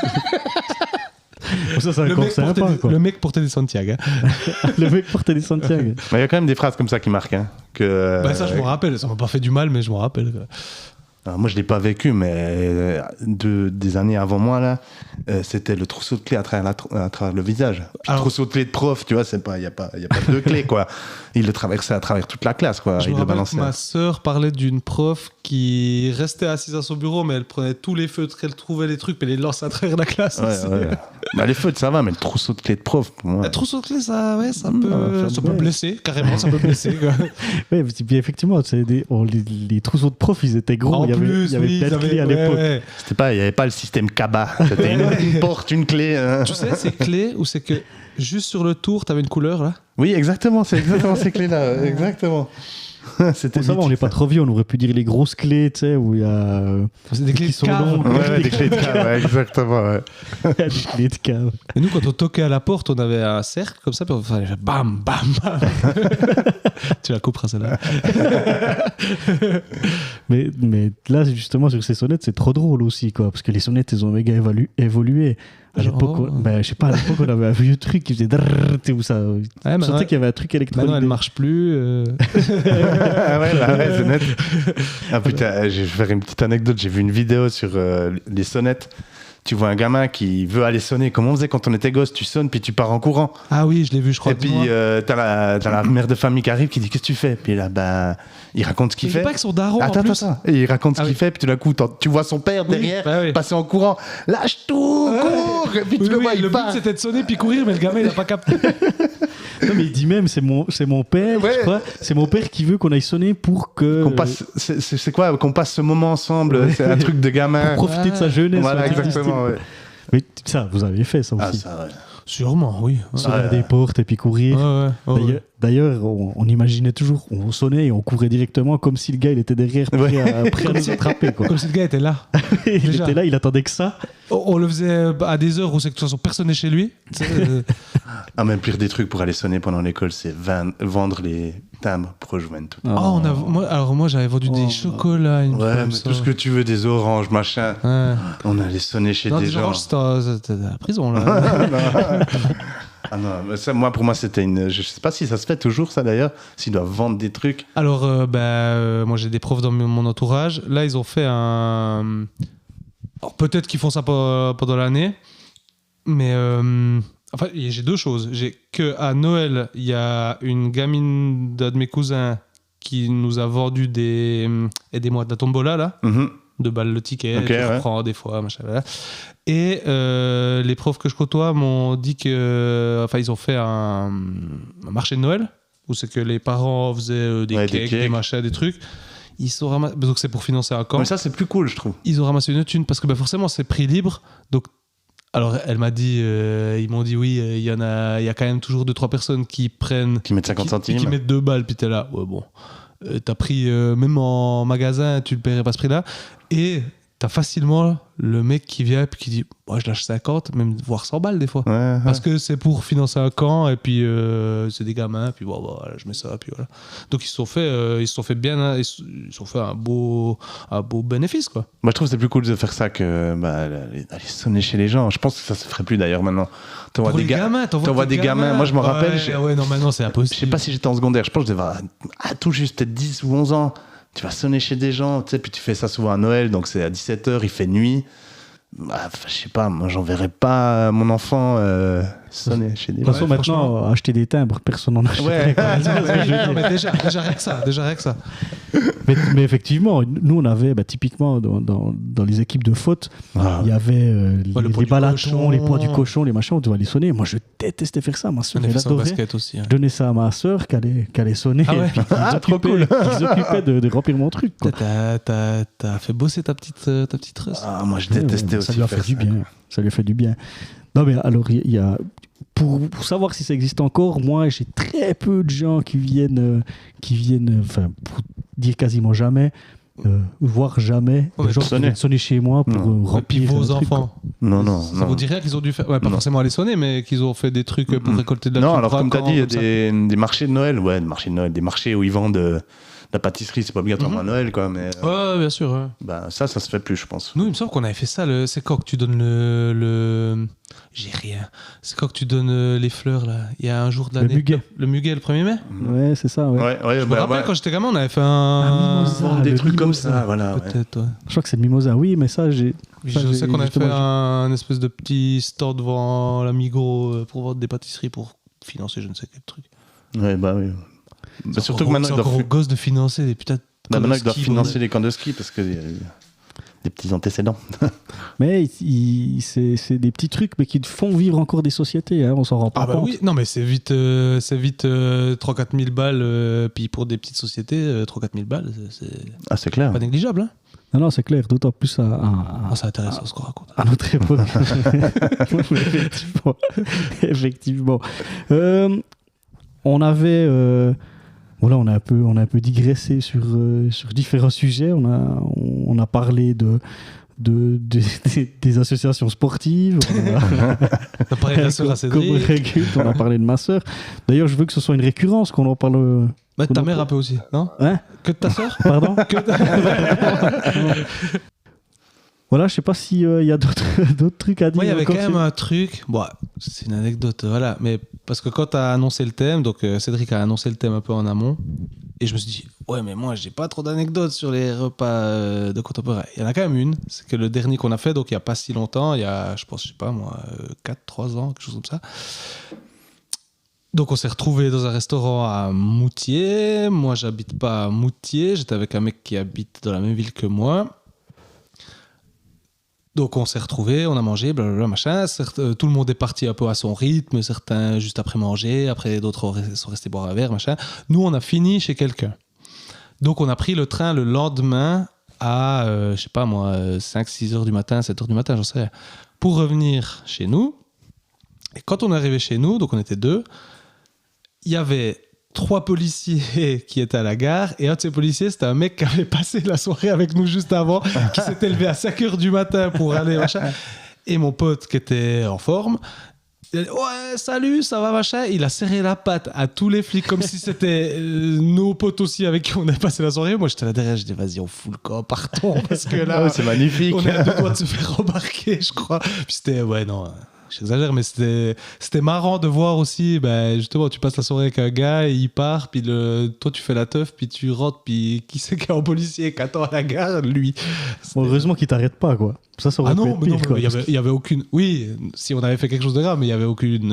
Ça, c'est encore sympa, quoi. Le mec portait des Santiago. Hein. Le mec portait des Santiago. Mais il y a quand même des phrases comme ça qui marquent. Hein, que, Bah, ça, je m'en rappelle. Ça m'a pas fait du mal, mais je m'en rappelle. Quoi. Alors moi, je ne l'ai pas vécu, mais des années avant moi, là, c'était le trousseau de clés à travers le visage. Puis le trousseau de clés de prof, tu vois, il n'y a pas deux clés, quoi. Il le traversait à travers toute la classe, quoi. Je Il me le rappelle balançait. que ma sœur parlait d'une prof qui restait assise à son bureau, mais elle prenait tous les feutres, elle trouvait les trucs, mais elle les lançait à travers la classe. Ouais, ouais. Bah, les feutres, ça va, mais le trousseau de clés de prof, pour moi. Un trousseau de clés, ça ça peut blesser, carrément, ça peut blesser. Quoi. Ouais, puis effectivement, les trousseaux de profs, ils étaient gros. En Il y plus, avait oui, plein de ils clés à avaient- l'époque. ouais. Il n'y avait pas le système Kaba. C'était une porte, une clé. Tu sais, ces clés où c'est que juste sur le tour, t'avais une couleur là. Oui, exactement, c'est exactement ces clés-là. Exactement. C'était Ça va, on n'est mythique, pas ça. trop vieux, on aurait pu dire les grosses clés, tu sais, où il y a. C'est des clés qui de sont cave. longues. Ouais, des clés de cave, ouais, exactement. Ouais. des clés de cave. Et nous, quand on toquait à la porte, on avait un cercle comme ça, puis on faisait bam, bam, bam. Tu la couperas celle-là. Mais là, justement, sur ces sonnettes, c'est trop drôle aussi, quoi, parce que les sonnettes, elles ont méga évolué. À Genre, l'époque, je sais pas, à l'époque, on avait un vieux truc qui faisait drrrr, tu sais, où ça. Je maintenant, sentais qu'il y avait un truc électronique. Maintenant, elle marche plus. Ah ouais, bah ouais, c'est net. Ah putain, je vais faire une petite anecdote. J'ai vu une vidéo sur les sonnettes. Tu vois un gamin qui veut aller sonner. Comme on faisait quand on était gosse, tu sonnes puis tu pars en courant. Ah oui, je l'ai vu, je crois. Et puis t'as la mère de famille qui arrive qui dit qu'est-ce que tu fais. Puis là, bah, il raconte ce qu'il Il fait. fait pas que son daron en Attends. plus. Et il raconte ce Ah qu'il oui. fait. Puis tout d'un coup, tu vois son père derrière bah oui. passer en courant. Lâche tout, cours. Et puis tu le vois, il le but part. c'était de sonner puis courir, mais le gamin il a pas capté. Non, mais il dit même, c'est mon père, Ouais. je crois. C'est mon père qui veut qu'on aille sonner pour que. Qu'on passe, c'est quoi qu'on passe ce moment ensemble. Ouais. C'est un truc de gamin. Pour profiter de sa jeunesse. Voilà, un truc du exactement. style. Ouais. Mais ça, vous avez fait ça Ah, aussi. ça, ouais. Sûrement, oui. Sonner à des portes et puis courir. D'ailleurs, on imaginait toujours, on sonnait et on courait directement comme si le gars il était derrière prêt à nous attraper. Quoi. Comme si le gars était là. Il Déjà. était là, il attendait que ça. On le faisait à des heures où c'est que de toute façon personne n'est chez lui. Tu sais, Ah, même pire des trucs pour aller sonner pendant l'école, c'est vendre les timbres pour rejoindre tout. moi j'avais vendu des chocolats. Une fois Ouais, comme mais ça. tout ce que tu veux, des oranges, machin. Ouais. On allait sonner chez Non, des des gens. oranges, c'était à la prison là. Ah non, mais ça, pour moi, c'était une. Je sais pas si ça se fait toujours, ça d'ailleurs, s'ils doivent vendre des trucs. Alors, moi j'ai des profs dans mon entourage. Là, ils ont fait un. Alors, peut-être qu'ils font ça pendant l'année, mais enfin, j'ai deux choses. J'ai que à Noël, il y a une gamine d'un de mes cousins qui nous a vendu des aidez-moi de la tombola là, Mhm. 2 balles le ticket, Ok, tu ouais. reprends des fois, machin. Voilà. Et les profs que je côtoie m'ont dit que, enfin, ils ont fait un marché de Noël où c'est que les parents faisaient des Ouais, cakes, des machins, des trucs. Ils sont donc c'est pour financer un camp. Mais ça, c'est plus cool, je trouve. Ils ont ramassé une thune parce que forcément c'est prix libre. Donc, alors elle m'a dit, ils m'ont dit oui, il y a quand même toujours 2-3 personnes qui prennent, Qui mettent 50 centimes. qui mettent 2 balles, puis t'es là, ouais bon, t'as pris même en magasin, tu le paierais pas ce prix-là, et t'as facilement le mec qui vient et qui dit, moi je lâche 50, même voire 100 balles des fois. Ouais, Parce que c'est pour financer un camp et puis c'est des gamins puis bon, voilà, je mets ça puis voilà. Donc ils se sont fait bien, hein, ils se sont fait un beau bénéfice quoi. Moi, je trouve que c'est plus cool de faire ça que aller sonner chez les gens. Je pense que ça se ferait plus d'ailleurs maintenant. T'envoies Pour des les gamins, t'envoies des gamins. Moi, je me rappelle. Ouais, non, maintenant c'est Je impossible. sais pas si j'étais en secondaire. Je pense que je devais avoir tout juste peut-être 10 ou 11 ans. Tu vas sonner chez des gens, tu sais, puis tu fais ça souvent à Noël, donc c'est à 17h, il fait nuit. Bah, je sais pas, moi j'enverrais pas mon enfant sonner chez des De gens. toute façon, maintenant, acheter des timbres, personne n'en achète. Ouais. Non, mais déjà rien que ça. Mais effectivement, nous, on avait typiquement dans les équipes de foot, il y avait les balatons, les poids du cochon, les machins, on devait les sonner. Moi, je détestais faire ça. Ma soeur, elle adorait. Basket aussi. Hein. Je donnais ça à ma soeur qui allait sonner. Ah ouais. Et puis, ils s'occupaient de remplir mon truc. Quoi. T'as fait bosser ta petite russe. Ah, moi, je détestais aussi. Ça lui a fait du bien. Ça lui a fait du bien. Non, mais alors, il y a... Pour savoir si ça existe encore, moi, j'ai très peu de gens qui viennent enfin, pour dire quasiment jamais, voire jamais, Ouais, des gens qui viennent sonner chez moi pour remplir. Et puis vos enfants. Ça vous dirait qu'ils ont dû faire, pas forcément aller sonner, mais qu'ils ont fait des trucs pour récolter de la Non, thune alors comme tu as dit, il y a comme des marchés de Noël. Ouais, des marchés où ils vendent la pâtisserie, c'est pas obligatoirement à Noël, quoi. Mais, ouais, bien sûr. Ouais. Bah, ça se fait plus, je pense. Nous, il me semble qu'on avait fait ça. C'est quand que tu donnes le... J'ai rien. C'est quand que tu donnes les fleurs, là. Il y a un jour de l'année. Le muguet, le 1er mai. Ouais, c'est ça. Ouais. Ouais, Je me rappelle quand j'étais gamin, on avait fait un mimosa, des trucs mimosa. comme ça, voilà. Peut-être, ouais. Je crois que c'est le mimosa, oui, mais ça, j'ai. Je sais qu'on avait fait un espèce de petit store devant la Migros pour vendre des pâtisseries pour financer je ne sais quel truc. Ouais, bah oui. Bah, surtout que maintenant, c'est encore aux gosses de financer des putains de maintenant ils doivent financer les camps de ski parce que des petits antécédents. Mais c'est des petits trucs mais qui font vivre encore des sociétés, hein, on s'en rend pas compte. Oui, non mais c'est vite 3-4 000 balles, puis pour des petites sociétés, 3-4 000 balles, C'est clair. Pas négligeable. Hein. Non, c'est clair, d'autant plus c'est intéressant ce qu'on raconte. À notre époque. Effectivement. On avait... Voilà, on a un peu digressé sur différents sujets. On a parlé des associations sportives. On a parlé de la sœur à Cédric. On a parlé de ma sœur. D'ailleurs, je veux que ce soit une récurrence, qu'on en parle. Ta mère un peu aussi, non? Hein? Que de ta sœur? Pardon? Voilà, je sais pas s'il y a d'autres trucs à dire. Moi, il y avait quand même un truc. Bon, c'est une anecdote, voilà. Mais parce que quand tu as annoncé le thème, donc Cédric a annoncé le thème un peu en amont, et je me suis dit, ouais, mais moi, j'ai pas trop d'anecdotes sur les repas de contemporains. Il y en a quand même une. C'est que le dernier qu'on a fait, donc il y a pas si longtemps, il y a, je pense, je sais pas moi, 4-3 ans, quelque chose comme ça. Donc on s'est retrouvés dans un restaurant à Moutier. Moi, j'habite pas à Moutier. J'étais avec un mec qui habite dans la même ville que moi. Donc on s'est retrouvés, on a mangé, blablabla, machin. Tout le monde est parti un peu à son rythme, certains juste après manger, après d'autres sont restés boire un verre, machin. Nous, on a fini chez quelqu'un. Donc on a pris le train le lendemain à, je sais pas moi, 5-6 heures du matin, 7 heures du matin, j'en sais rien, pour revenir chez nous. Et quand on est arrivé chez nous, donc on était 2, il y avait 3 policiers qui étaient à la gare, et un de ces policiers, c'était un mec qui avait passé la soirée avec nous juste avant, qui s'était levé à 5 heures du matin pour aller, machin. Et mon pote qui était en forme, il a dit, ouais, salut, ça va, machin. Il a serré la patte à tous les flics comme si c'était nos potes aussi avec qui on avait passé la soirée. Moi, j'étais là derrière, je dis, vas-y, on fout le camp, partons, parce que là, c'est magnifique. On est à 2 doigts de se faire remarquer, je crois. Puis c'était, ouais, non... J'exagère, mais c'était marrant de voir aussi, justement, tu passes la soirée avec un gars et il part, puis toi tu fais la teuf, puis tu rentres, puis qui c'est qui est en policier qui attend à la gare? Lui. Bon, heureusement qu'il t'arrête pas, quoi. Ça aurait pu être pire, quoi. Il y avait aucune... Oui, si on avait fait quelque chose de grave, mais il y avait aucune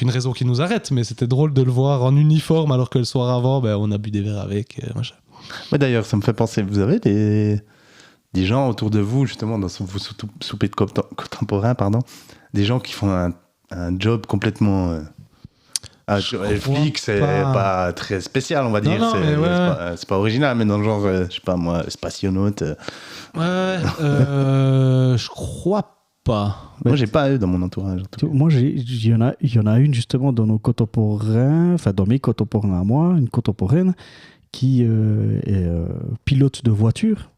raison qu'il nous arrête, mais c'était drôle de le voir en uniforme alors que le soir avant, on a bu des verres avec, machin. Ouais, d'ailleurs, ça me fait penser, vous avez des gens autour de vous, justement, dans vos soupers de contemporains, des gens qui font un job complètement... flic, c'est pas très spécial, on va dire. C'est pas original, mais dans le genre, je sais pas moi, spationaute. Je crois pas. Moi, j'ai pas eu dans mon entourage. Moi, il y en a une, justement, dans nos contemporains, enfin, dans mes contemporains à moi, une contemporaine qui est pilote de voiture.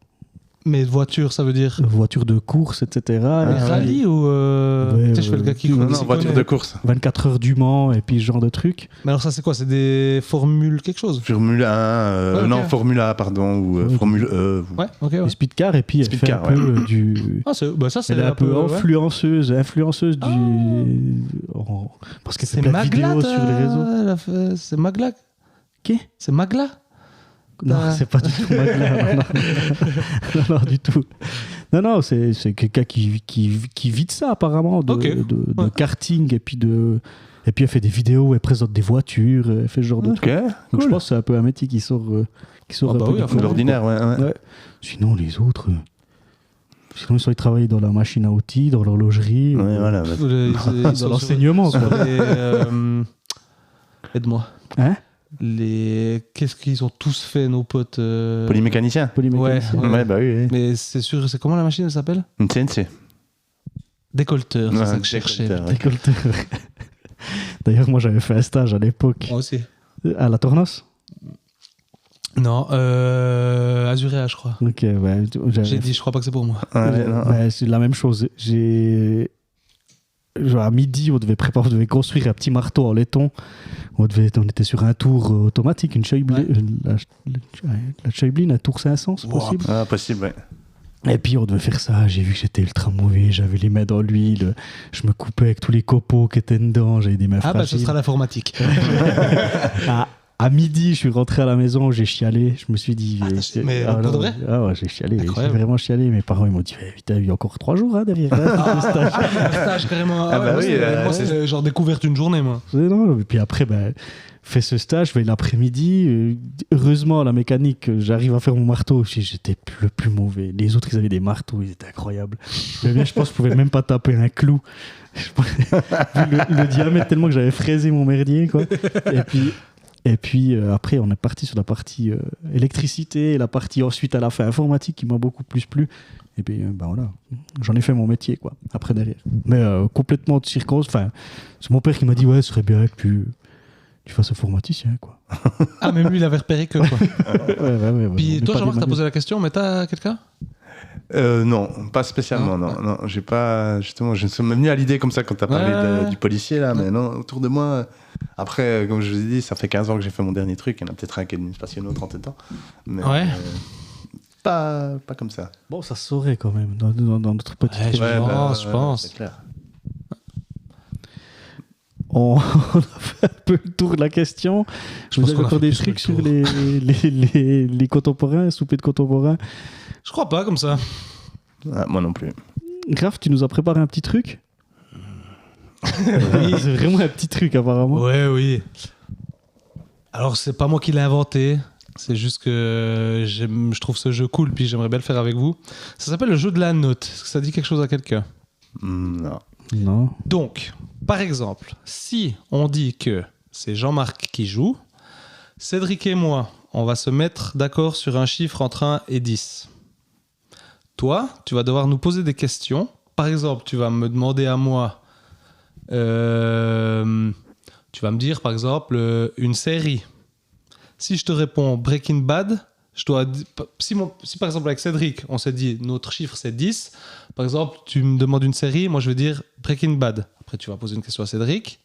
Mais voiture, ça veut dire voiture de course, etc. Rallye ou je fais le gars qui non, voiture de course. 24 heures du Mans et puis ce genre de truc. Mais alors ça c'est quoi? C'est des formules quelque chose? Formule 1, non, Formule A, pardon, ou Formule E. Ouais, ok. Et speedcar, et puis elle fait un peu du... ça c'est elle est un peu influenceuse du... Parce que c'est plein de vidéos sur les réseaux. C'est Magla? Qui? C'est Magla? Non, c'est pas du tout Magla. Non, du tout. Non, c'est quelqu'un qui vit de ça, apparemment, de karting, et puis elle fait des vidéos, elle présente des voitures, elle fait ce genre de trucs. Donc je pense que c'est un peu un métier qui sort un peu de l'ordinaire, ouais. Sinon, les autres... Sinon, ils travaillent dans la machine à outils, dans l'horlogerie, voilà, dans l'enseignement. Aide-moi. Hein? Qu'est-ce qu'ils ont tous fait, nos potes Polymécanicien. Ouais, bah oui. Mais c'est sûr, c'est comment la machine, elle s'appelle? Une CNC. Décolteur, c'est ça que je cherchais. Décolteur. D'ailleurs, moi, j'avais fait un stage à l'époque. Moi aussi. À la Tornos? Non, Azuréa, je crois. Ok, ouais. J'ai dit, je crois pas que c'est pour moi. C'est la même chose. À midi, on devait construire un petit marteau en laiton. On était sur un tour automatique, une Schäuble, la Schäuble, un tour 500, c'est possible. Ah, possible, ouais. Et puis on devait faire ça, j'ai vu que j'étais ultra mauvais, j'avais les mains dans l'huile, je me coupais avec tous les copeaux qui étaient dedans, j'avais des mains fragiles. Ce sera l'informatique. À midi, je suis rentré à la maison, j'ai chialé, je me suis dit... mais pour de vrai? Ah ouais, j'ai chialé, j'ai vraiment chialé, mes parents ils m'ont dit putain, il y a encore 3 jours derrière. Un stage carrément. Moi c'est genre découverte une journée, moi. Non, et puis après, fait ce stage, l'après-midi, heureusement, la mécanique, j'arrive à faire mon marteau. J'étais le plus mauvais. Les autres, ils avaient des marteaux, ils étaient incroyables. Mais bien, je pense que je pouvais même pas taper un clou. Vu le diamètre, tellement que j'avais fraisé mon merdier, quoi. Et puis après, on est parti sur la partie électricité, et la partie ensuite à la fin informatique qui m'a beaucoup plus plu. Et puis voilà, j'en ai fait mon métier, quoi, après derrière. Mais complètement de circonstance. Enfin, c'est mon père qui m'a dit ce serait bien que tu fasses informaticien, quoi. Ah, même lui, il avait repéré que, quoi. ouais. Puis toi, Jean-Marc, t'as posé la question, mais t'as quelqu'un? Non, pas spécialement, non, j'ai pas... Justement, je suis venu à l'idée comme ça quand t'as parlé du policier, là, mais non, autour de moi... Après, comme je vous ai dit, ça fait 15 ans que j'ai fait mon dernier truc, il y en a peut-être un qui est passé une autre 30 ans, mais pas comme ça. Bon, ça se saurait quand même, dans notre petite... je pense. C'est clair. On a fait un peu le tour de la question. Je pense qu'on a encore des trucs sur les contemporains, soupers de contemporains. Je crois pas comme ça. Moi non plus. Grave, tu nous as préparé un petit truc? Oui, c'est vraiment un petit truc apparemment. Oui. Alors c'est pas moi qui l'ai inventé. C'est juste que je trouve ce jeu cool, puis j'aimerais bien le faire avec vous. Ça s'appelle le jeu de la note. Est-ce que ça dit quelque chose à quelqu'un? Non. Donc, par exemple, si on dit que c'est Jean-Marc qui joue, Cédric et moi, on va se mettre d'accord sur un chiffre entre 1 et 10. Toi, tu vas devoir nous poser des questions. Par exemple, tu vas me demander à moi... tu vas me dire, par exemple, une série. Si je te réponds Breaking Bad, je dois... Si par exemple, avec Cédric, on s'est dit notre chiffre, c'est 10. Par exemple, tu me demandes une série, moi, je vais dire Breaking Bad. Après, tu vas poser une question à Cédric.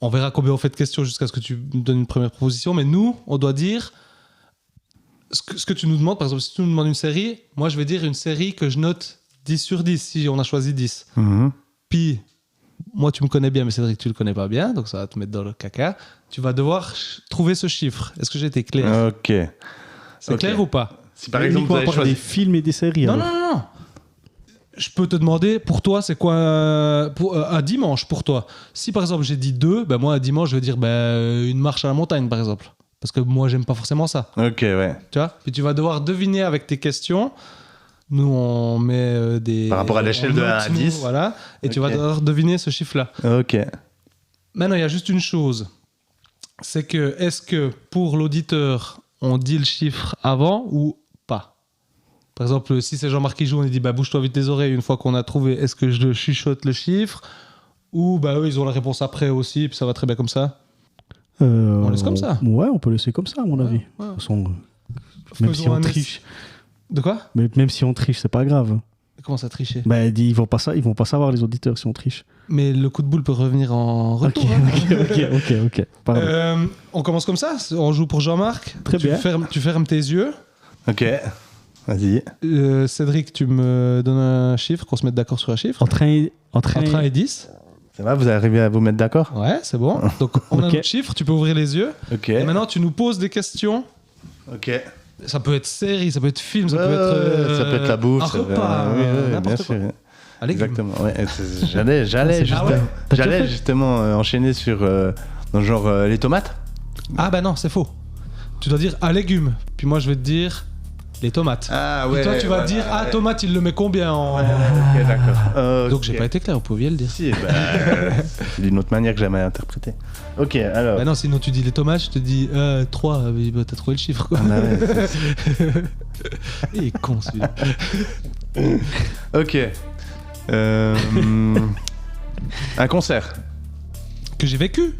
On verra combien on fait de questions jusqu'à ce que tu me donnes une première proposition. Mais nous, on doit dire ce que tu nous demandes. Par exemple, si tu nous demandes une série, moi, je vais dire une série que je note 10 sur 10 si on a choisi 10. Puis, moi, tu me connais bien, mais Cédric, tu le connais pas bien, donc ça va te mettre dans le caca. Tu vas devoir trouver ce chiffre. Est-ce que j'ai été clair? Ok. C'est clair ou pas? Si par exemple, vous avez choisi des films et des séries. Non. Je peux te demander, pour toi, c'est quoi un dimanche pour toi? Si par exemple j'ai dit 2, ben moi, un dimanche, je vais dire une marche à la montagne, par exemple. Parce que moi, j'aime pas forcément ça. Ok, ouais. Tu vois? Puis tu vas devoir deviner avec tes questions. Nous, on met des... Par rapport à l'échelle de 1 à 10. Voilà. Et tu vas devoir deviner ce chiffre-là. Ok. Maintenant, il y a juste une chose. C'est que, est-ce que pour l'auditeur, on dit le chiffre avant ou pas? Par exemple, si c'est Jean-Marc qui joue, on lui dit bouge-toi vite les oreilles une fois qu'on a trouvé. Est-ce que je chuchote le chiffre? Ou eux, ils ont la réponse après aussi, puis ça va très bien comme ça. On laisse comme ça. Ouais, on peut laisser comme ça, à mon avis. Ouais. De toute façon, même si on triche. De quoi? Mais même si on triche, c'est pas grave. Comment ça, tricher? Ils vont pas savoir, les auditeurs, si on triche. Mais le coup de boule peut revenir en retour. Ok. Pardon. On commence comme ça? On joue pour Jean-Marc? Très bien. Tu fermes tes yeux. Ok. Vas-y. Cédric, tu me donnes un chiffre, qu'on se mette d'accord sur un chiffre. Entre 1 et 10. Ça va, vous arrivez à vous mettre d'accord? Ouais, c'est bon. Donc, on a notre chiffre, tu peux ouvrir les yeux. Ok. Et maintenant, tu nous poses des questions. Ok. Ça peut être série, ça peut être film, ça Ouais, peut être. ça peut être la bouffe. Un ça peut- repas, oui, oui, bien n'importe quoi. sûr. Allez, Exactement. Ouais, j'allais c'est justement, vrai. T'as déjà j'allais fait justement enchaîner sur dans le genre les tomates. Ah bah non, c'est faux. Tu dois dire à légumes. Puis moi, je vais te dire les tomates. Ah Et toi, tu vas dire tomate, il le met combien en. Ok, d'accord. Donc j'ai pas été clair, vous pouviez le dire. Si, c'est d'une autre manière que j'aimerais interpréter. Ok, alors. Bah non, sinon tu dis les tomates, je te dis 3, t'as trouvé le chiffre quoi. Ah bah ouais, Il est con celui-là. ok. Un concert. Que j'ai vécu.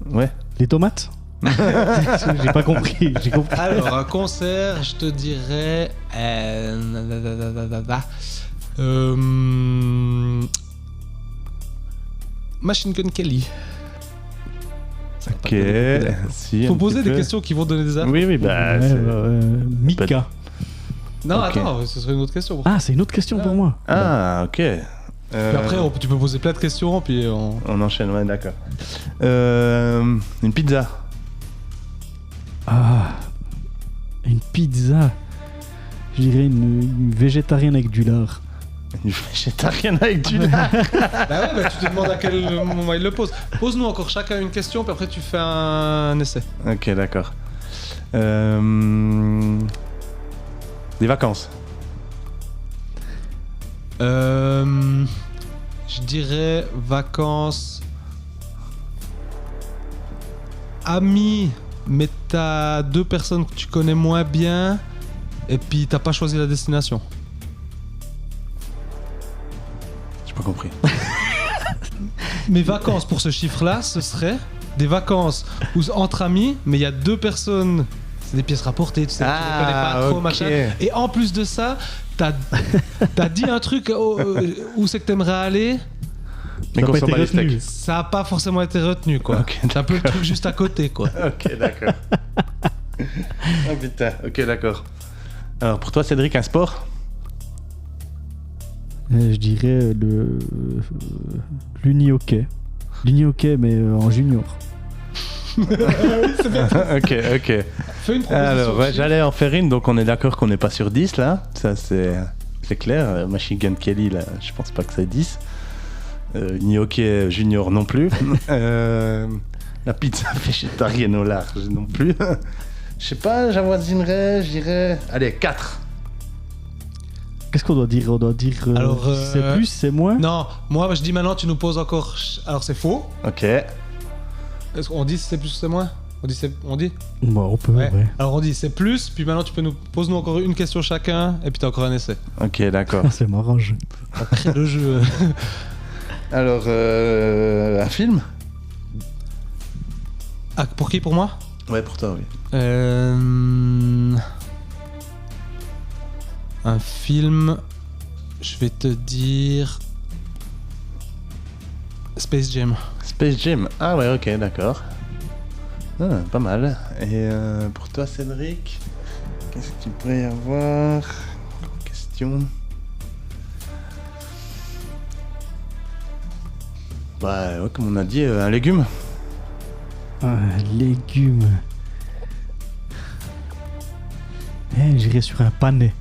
Ouais. Les tomates J'ai pas compris. J'ai compris. Alors, un concert, je te dirais. Machine Gun Kelly. Ok. Si, Faut un poser petit des peu. questions qui vont donner des infos. Oui, oui, bah. Ouais, c'est- Mika. Non, Ok. attends, ce serait une autre question. Ah, c'est une autre question pour moi. Ah, ok. Puis après, tu peux poser plein de questions, puis on. On enchaîne, ouais, d'accord. Une pizza. Ah, une pizza. Je dirais une végétarienne avec du lard. Une végétarienne avec du lard. Bah ouais, bah tu te demandes à quel moment il le pose. Pose-nous encore chacun une question, puis après tu fais un essai. Ok, d'accord. Des vacances. Je dirais vacances. Amis, mais t'as 2 personnes que tu connais moins bien, et puis t'as pas choisi la destination. J'ai pas compris. Mes vacances pour ce chiffre-là, ce serait des vacances où, entre amis, mais il y a 2 personnes. C'est des pièces rapportées, tu sais, tu les connais pas trop, ok. machin. Et en plus de ça, t'as dit un truc où c'est que t'aimerais aller, Mais Ça a qu'on pas s'en été bat les retenu. steaks. ça a pas forcément été retenu, quoi. Ok, T'as un peu le truc juste à côté, quoi. Ok, d'accord. Oh putain, ok, d'accord. Alors pour toi, Cédric, un sport? Je dirais l'uni-hockey. L'uni-hockey, mais en junior. Ok, ok. Fais une proposition. Alors, ouais, Chip. j'allais en faire une, donc on est d'accord qu'on n'est pas sur 10 là. Ça, c'est clair. Machine Gun Kelly, là, je pense pas que c'est 10. Ni hockey junior non plus. La pizza végétarienne au large non plus. Je sais pas, j'avoisinerais, je dirais. Allez, 4. Qu'est-ce qu'on doit dire? On doit dire Alors, c'est plus, c'est moins. Non, moi je dis maintenant, tu nous poses encore. Alors c'est faux. Ok. Est-ce qu'on dit si c'est plus ou c'est moins? On dit Bon, on peut, Ouais. ouais. Alors on dit c'est plus, puis maintenant tu peux nous poser encore une question chacun, et puis t'as encore un essai. Ok, d'accord. C'est marrant. Après le jeu. Alors, un film? Ah, pour qui? Pour moi? Ouais, pour toi, oui. Un film. Je vais te dire. Space Jam. Space Jam. Ah ouais, ok, d'accord. Ah, pas mal. Et pour toi, Cédric, qu'est-ce que tu pourrais y avoir comme question? Bah ouais, comme on a dit, un légume. Un légume. J'irais sur un panais.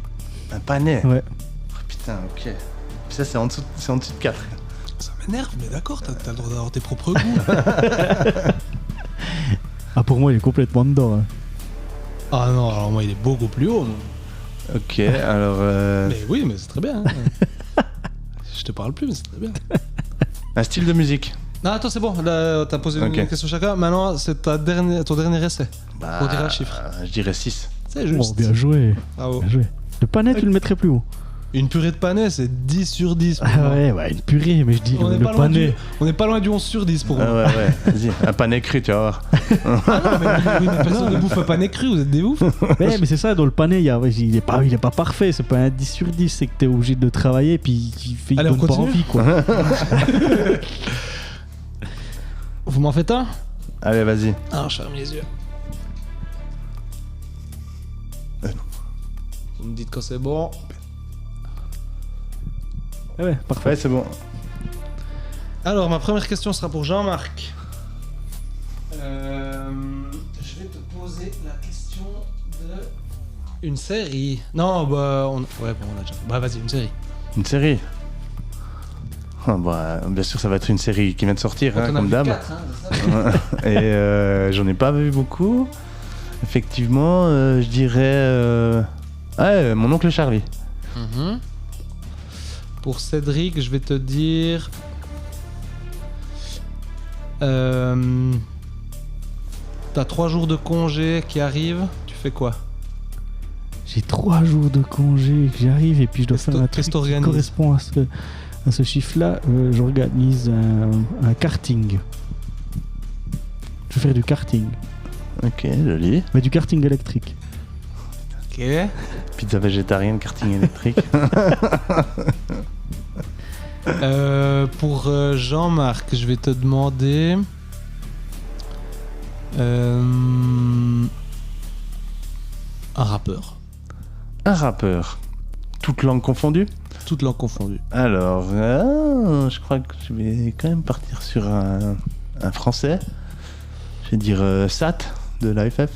Un panais. Ouais. Oh, putain, ok. Puis ça, c'est en dessous de 4. Ça m'énerve, mais d'accord, t'as le droit d'avoir tes propres goûts. Ah, pour moi, il est complètement dedans. Hein. Ah non, alors moi il est beaucoup plus haut. moi. Ok, alors... Mais oui, mais c'est très bien. hein. Je te parle plus, mais c'est très bien. un style de musique. Non, attends, c'est bon, là t'as posé Ok. une question chacun. Maintenant, c'est ton dernier essai. Bah, On dirait le chiffre. Je dirais 6. C'est Oh, juste. bien joué. Bravo. Bien joué. Le panais, tu le mettrais plus haut. Une purée de panais, c'est 10 sur 10. pour Ah moi. ouais, une purée, mais je dis On n'est le pas loin panais. on n'est pas loin du 11 sur 10 pour Ah moi. ouais, vas-y. Un panais cru, tu vas voir. Ah non, mais personne ne bouffe un panais cru, vous êtes des ouf. Ouais, mais c'est ça, dans le panais, il est pas parfait. C'est pas un 10 sur 10, c'est que t'es obligé de le travailler, puis il Allez, donne on pas continue envie, quoi. Vous m'en faites un? Allez, vas-y. Alors, je ferme les yeux. Vous me dites quand c'est bon. Ouais, parfait. Ouais, c'est bon. Alors, ma première question sera pour Jean-Marc. Je vais te poser la question de Une série. Non, bah, ouais, bon, on a déjà. Bah, vas-y, une série. Une série. Ah, bah, bien sûr, ça va être une série qui vient de sortir, hein, T'en as comme vu d'hab. 4, hein, c'est ça. Et j'en ai pas vu beaucoup. Effectivement, je dirais. Mon oncle Charlie. Mhm. Pour Cédric, je vais te dire. T'as 3 jours de congé qui arrivent, tu fais quoi? J'ai 3 jours de congé que j'arrive et puis je dois faire un truc qui correspond à ce chiffre-là. J'organise un karting. Je vais faire du karting. Ok, joli. Mais du karting électrique. Ok. Pizza végétarienne, karting électrique. Pour Jean-Marc, je vais te demander. Un rappeur. Un rappeur. Toutes langues confondues. Toutes langues confondues. Alors, je crois que je vais quand même partir sur un français. Je vais dire Sat de l'AFF.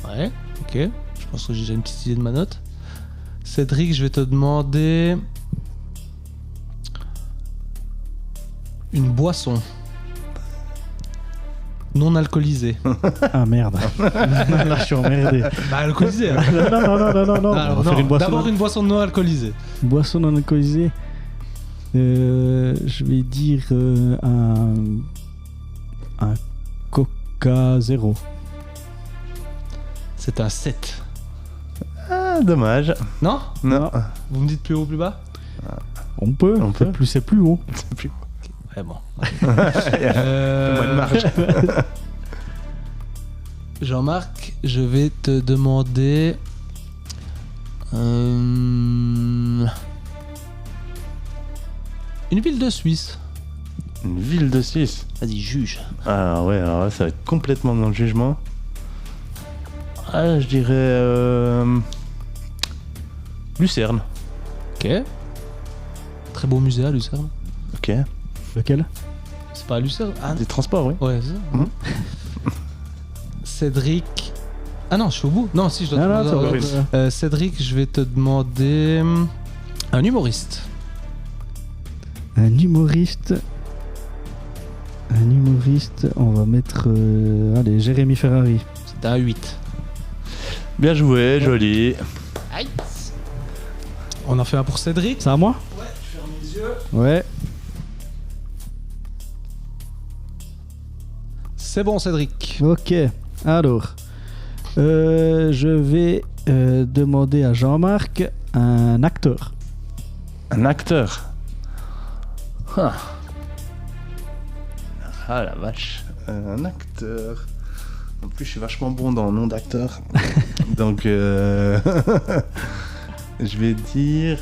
Ouais, ok. Je pense que j'ai déjà une petite idée de ma note. Cédric, je vais te demander une boisson non alcoolisée. Ah merde. Là, je suis emmerdé. Bah alcoolisée. Hein. Non. Alors, On va faire non, une boisson. d'abord une boisson non alcoolisée. Une boisson non alcoolisée. Je vais dire un Coca Zéro. C'est un 7. Ah, dommage. Non? Non. Vous me dites plus haut, plus bas? On peut. On peut. C'est plus haut. C'est plus. Ouais, bon. Moins de marge. Jean-Marc, je vais te demander une ville de Suisse. Une ville de Suisse. Vas-y, juge. Ah ouais, alors là, ça va être complètement dans le jugement. Ah, je dirais Lucerne. Ok. Très beau musée à Lucerne. Ok. Lequel? C'est pas à Lucerne? Ah, Des transports, oui. ouais, c'est ça. Mhm. Cédric. Ah non, je suis au bout. Non, si, je dois Ah, te non, demander- ça va. Cédric, je vais te demander un humoriste. Un humoriste. On va mettre. Allez, Jérémy Ferrari. C'est un 8. Bien joué, joli. On en fait un pour Cédric. C'est à moi? Ouais, je ferme les yeux. Ouais. C'est bon, Cédric. Ok. Alors, je vais demander à Jean-Marc un acteur. Un acteur. Ah. Ah la vache. Un acteur. En plus, je suis vachement bon dans le nom d'acteur. Donc, je vais dire.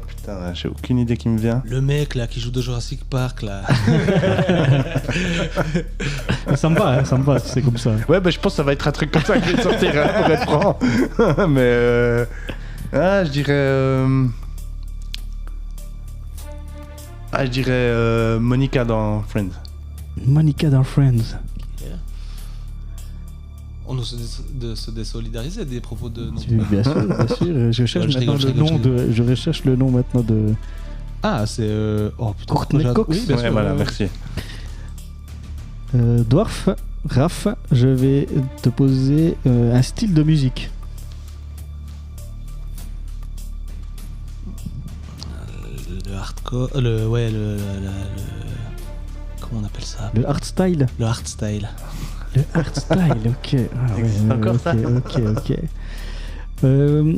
Putain, j'ai aucune idée qui me vient. Le mec là qui joue de Jurassic Park là. Ça me va, si c'est comme ça. Ouais, bah je pense que ça va être un truc comme ça qui va sortir, hein, pour être franc. Mais. Je dirais. Je dirais Monica dans Friends. Monica dans Friends. On nous de se désolidariser des propos de. Bien sûr, bien sûr. Je cherche Ouais, je maintenant rigole. je recherche le nom maintenant de Ah, c'est. Oh putain. Courtney j'ad- Cox. Oui, bien Ouais, sûr. voilà, merci. Dwarf. Raph, je vais te poser un style de musique. Le hardcore. Comment on appelle ça? Le art style. Le hardstyle. Le art style, ok. Ah, ouais, existe encore ok, ça ok.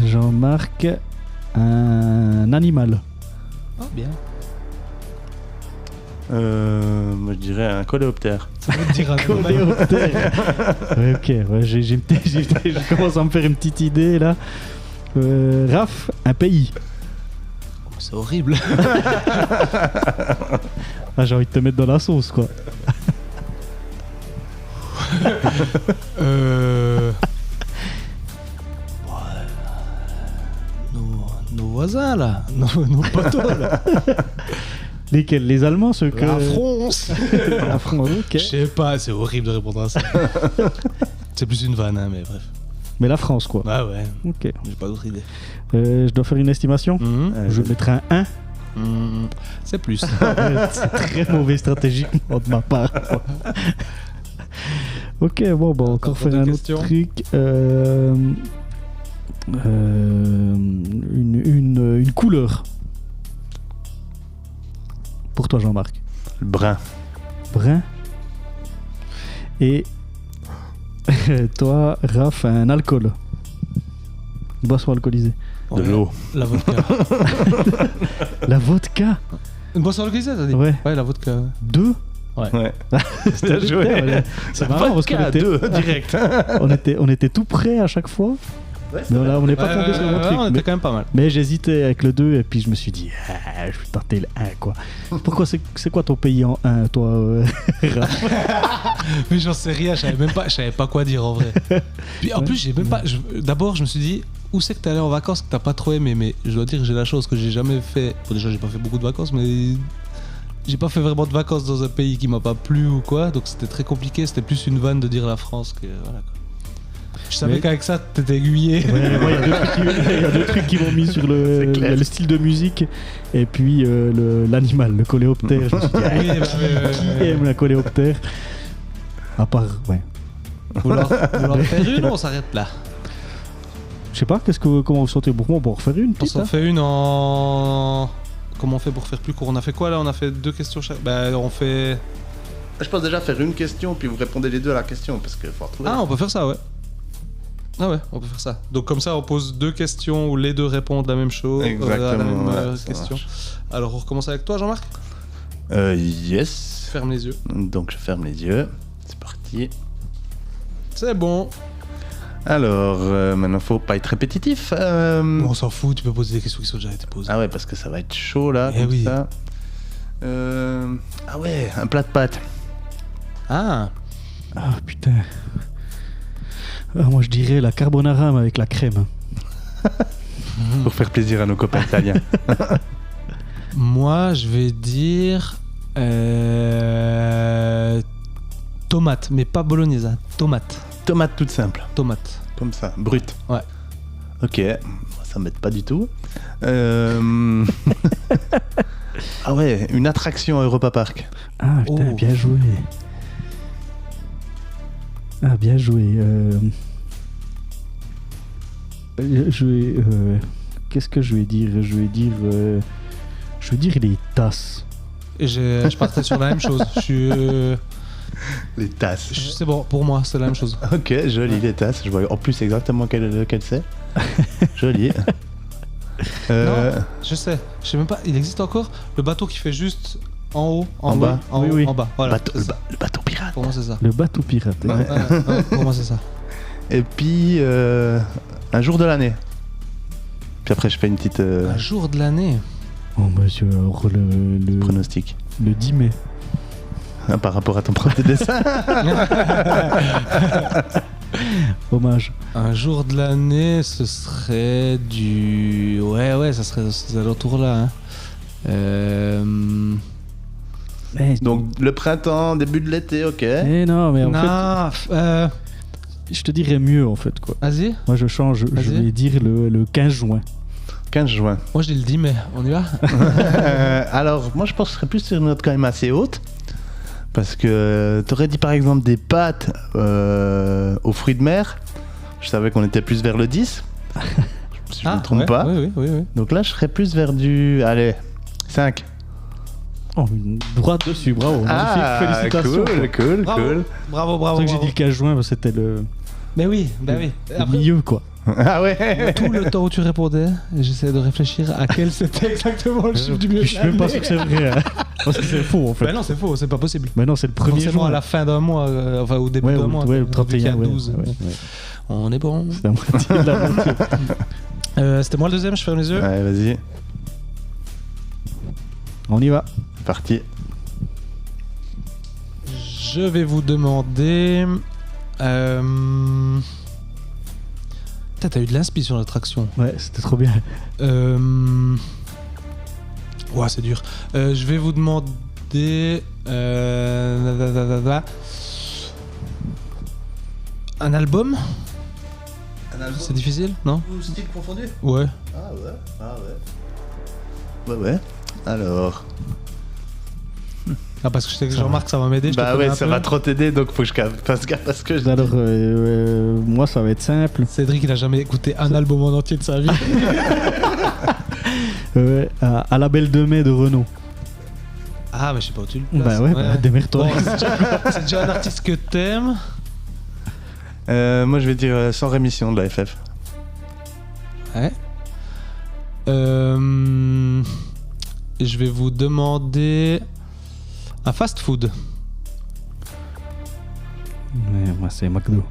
Jean-Marc, un animal. Oh, bien. Moi je dirais un coléoptère. Ça veut dire un Coléoptère. Ouais, ok, ouais, je commence à me faire une petite idée là. Raph, un pays. C'est horrible. Ah, j'ai envie de te mettre dans la sauce quoi. Nos voisins là. Nos potos là. Lesquels? Les Allemands, ceux que. La France. La France, ok. Je sais pas, c'est horrible de répondre à ça. C'est plus une vanne, hein, mais bref. Mais la France, quoi. Bah ouais, Ok. j'ai pas d'autre idée. Je dois faire une estimation. Je vais mettre un 1. C'est plus. C'est très mauvais stratégiquement de ma part. Ok, bon, bah, encore faire deux un autre questions. truc. Une couleur. Pour toi, Jean-Marc. Le brun. Brun. Et toi, Raph, un alcool. Une boisson alcoolisée. De l'eau. La vodka. La vodka. Une boisson alcoolisée, t'as dit? Ouais. Ouais, la vodka. 2. Ouais. C'était joué. C'est marrant parce qu'on Vodka, était, 2, direct. on était tout près à chaque fois. Mais là, on n'est pas tombé sur le bon truc. On Mais- était quand même pas mal. Mais j'hésitais avec le 2 et puis je me suis dit, je vais tenter le 1 quoi. Pourquoi c'est quoi ton pays en 1 toi Raph? Mais j'en sais rien, je savais pas quoi dire en vrai. Puis en plus, j'ai même pas. D'abord, je me suis dit, où c'est que t'es allé en vacances que t'as pas trop aimé? Mais je dois dire que j'ai la chance que j'ai jamais fait. Bon, déjà, j'ai pas fait beaucoup de vacances, mais j'ai pas fait vraiment de vacances dans un pays qui m'a pas plu ou quoi. Donc c'était très compliqué. C'était plus une vanne de dire la France que voilà quoi. Je savais Mais- qu'avec ça, t'étais aiguillé. Ouais, moi, il y a deux trucs qui m'ont mis sur C'est clair. le style de musique et puis l'animal, le coléoptère. Je me suis dit, Oui, bah, qui aime la coléoptère? À part, ouais. Vouloir en faire une, on s'arrête là. Je sais pas, comment vous sentez pour moi pour en refaire une On petite, s'en hein fait une en. Comment on fait pour faire plus court? On a fait quoi là? On a fait 2 questions chaque. Bah, on fait. Je pense déjà faire une question, puis vous répondez les deux à la question, parce qu'il faut retrouver. Ah, on peut faire ça, ouais. Ah ouais, on peut faire ça. Donc comme ça, on pose 2 questions où les deux répondent la même chose, à la Exactement, même ouais, ça question. marche. Alors on recommence avec toi, Jean-Marc. Yes. Ferme les yeux. Donc je ferme les yeux. C'est parti. C'est bon. Alors, maintenant, faut pas être répétitif. Bon, on s'en fout, tu peux poser des questions qui sont déjà été posées. Ah ouais, parce que ça va être chaud là, Eh comme oui. ça. Ah ouais, un plat de pâtes. Ah, Ah putain. Ah, moi je dirais la carbonara mais avec la crème. Pour faire plaisir à nos copains italiens. moi je vais dire tomate, mais pas bolognaise, hein. Tomate. Tomate toute simple, Tomate. comme ça, brute. Ouais. Ok, ça m'aide pas du tout. Ah ouais, une attraction à Europa Park. Ah putain, Oh. bien joué. Ah bien joué. Qu'est-ce que je vais dire? Je vais dire les tasses. Et je partais sur la même chose. Les tasses. C'est bon, pour moi, c'est la même chose. Ok, joli les tasses. Je vois en plus exactement quelle c'est. Joli. Non, je sais même pas, il existe encore le bateau qui fait juste en haut, En bas. en Oui, haut, oui. en bas. Voilà. Le bateau pirate. Pour moi, c'est ça. Le bateau pirate. Ouais. Ouais, pour moi, c'est ça. Et puis, un jour de l'année. Puis après, je fais une petite Un jour de l'année. Oh monsieur, alors, le pronostic. 10 mai. Hein, par rapport à ton prof de dessin. Hommage. Un jour de l'année, ce serait du. Ouais, ça serait ces alentours-là. Hein. Donc, le printemps, début de l'été, ok. Non, mais en Non, fait, je te dirais mieux en fait quoi. vas-y. Moi je change, je Vas-y. vais dire le 15 juin. 15 juin. Moi, je dis le 10 mai. On y va? Alors, moi, je pense que je serais plus sur une note quand même assez haute. Parce que t'aurais dit par exemple des pâtes aux fruits de mer. Je savais qu'on était plus vers le 10. Si je ne me trompe ouais, pas. Oui. Donc là, je serais plus vers du. Allez, 5. Oh, une droite dessus, bravo. Ah, Magnifique, félicitations. cool. Bravo. C'est pour ça que j'ai dit le 15 juin, parce que c'était le Mais oui, bah oui. le milieu quoi. Ah ouais. Tout le temps où tu répondais, j'essayais de réfléchir à quel c'était exactement le chiffre du milieu. Je suis même pas sûr que c'est vrai. Hein. Parce que c'est faux en fait. Bah non, c'est faux, c'est pas possible. Mais non, c'est le premier Forcément jour. à la fin d'un mois, enfin au début Ouais, d'un mois. ouais, le vu 31, qu'il y a ouais, 12. ouais. On est bon. C'est la moitié de la moitié. C'était moi le deuxième, je ferme les yeux. Ouais, vas-y. On y va. Parti. Je vais vous demander. Putain, t'as eu de l'inspi sur l'attraction. Ouais, c'était trop bien. Ouais, c'est dur. Je vais vous demander. Un album. C'est difficile, non? Style confondu? Ouais. Ah ouais. Ouais. Alors. Ah, parce que je sais que Jean-Marc, ça va m'aider. je te Bah connais ouais, un ça peu. va trop t'aider, donc faut que je fasse gaffe à ce que je dis. Alors, moi, ça va être simple. Cédric, il a jamais écouté un album en entier de sa vie. À la Belle de Mai de Renaud. Ah, mais je sais pas où tu le places. Bah ouais, démerde-toi. Bon, c'est déjà un artiste que t'aimes. Moi je vais dire sans rémission de la FF. Ouais. Je vais vous demander un fast-food. Ouais, moi, c'est McDo.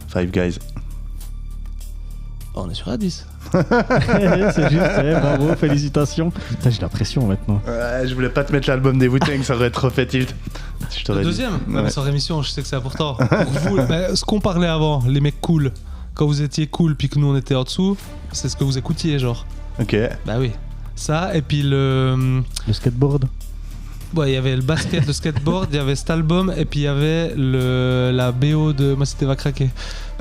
Five Guys. Oh, on est sur A10. C'est juste, bravo, félicitations. Putain, j'ai la pression maintenant. Ouais, je voulais pas te mettre l'album des Wu-Tang, ça aurait trop fait tilt. Je Le t'aurais dit. deuxième Ouais. mais sans rémission, je sais que c'est important. Pour vous, bah, ce qu'on parlait avant, les mecs cool. Quand vous étiez cool puis que nous on était en dessous, c'est ce que vous écoutiez, genre. Ok. Bah oui. Ça, et puis le. Le skateboard. Ouais, il y avait le basket, le skateboard, il y avait cet album, et puis il y avait la BO de Ma Cité va craquer.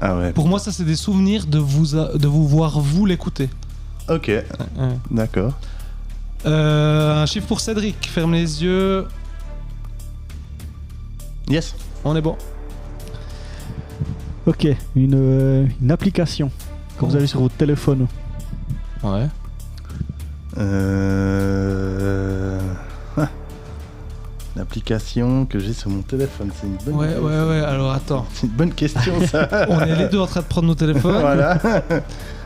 Ah ouais. Pour moi, ça, c'est des souvenirs de vous voir vous l'écouter. Ok, Ouais. d'accord. Un chiffre pour Cédric, ferme les yeux, Yes. on est bon. Ok, une application. Quand vous allez sur votre téléphone. Ouais. L'application que j'ai sur mon téléphone, c'est une bonne. Ouais, alors attends. C'est une bonne question ça. On est les deux en train de prendre nos téléphones. Voilà.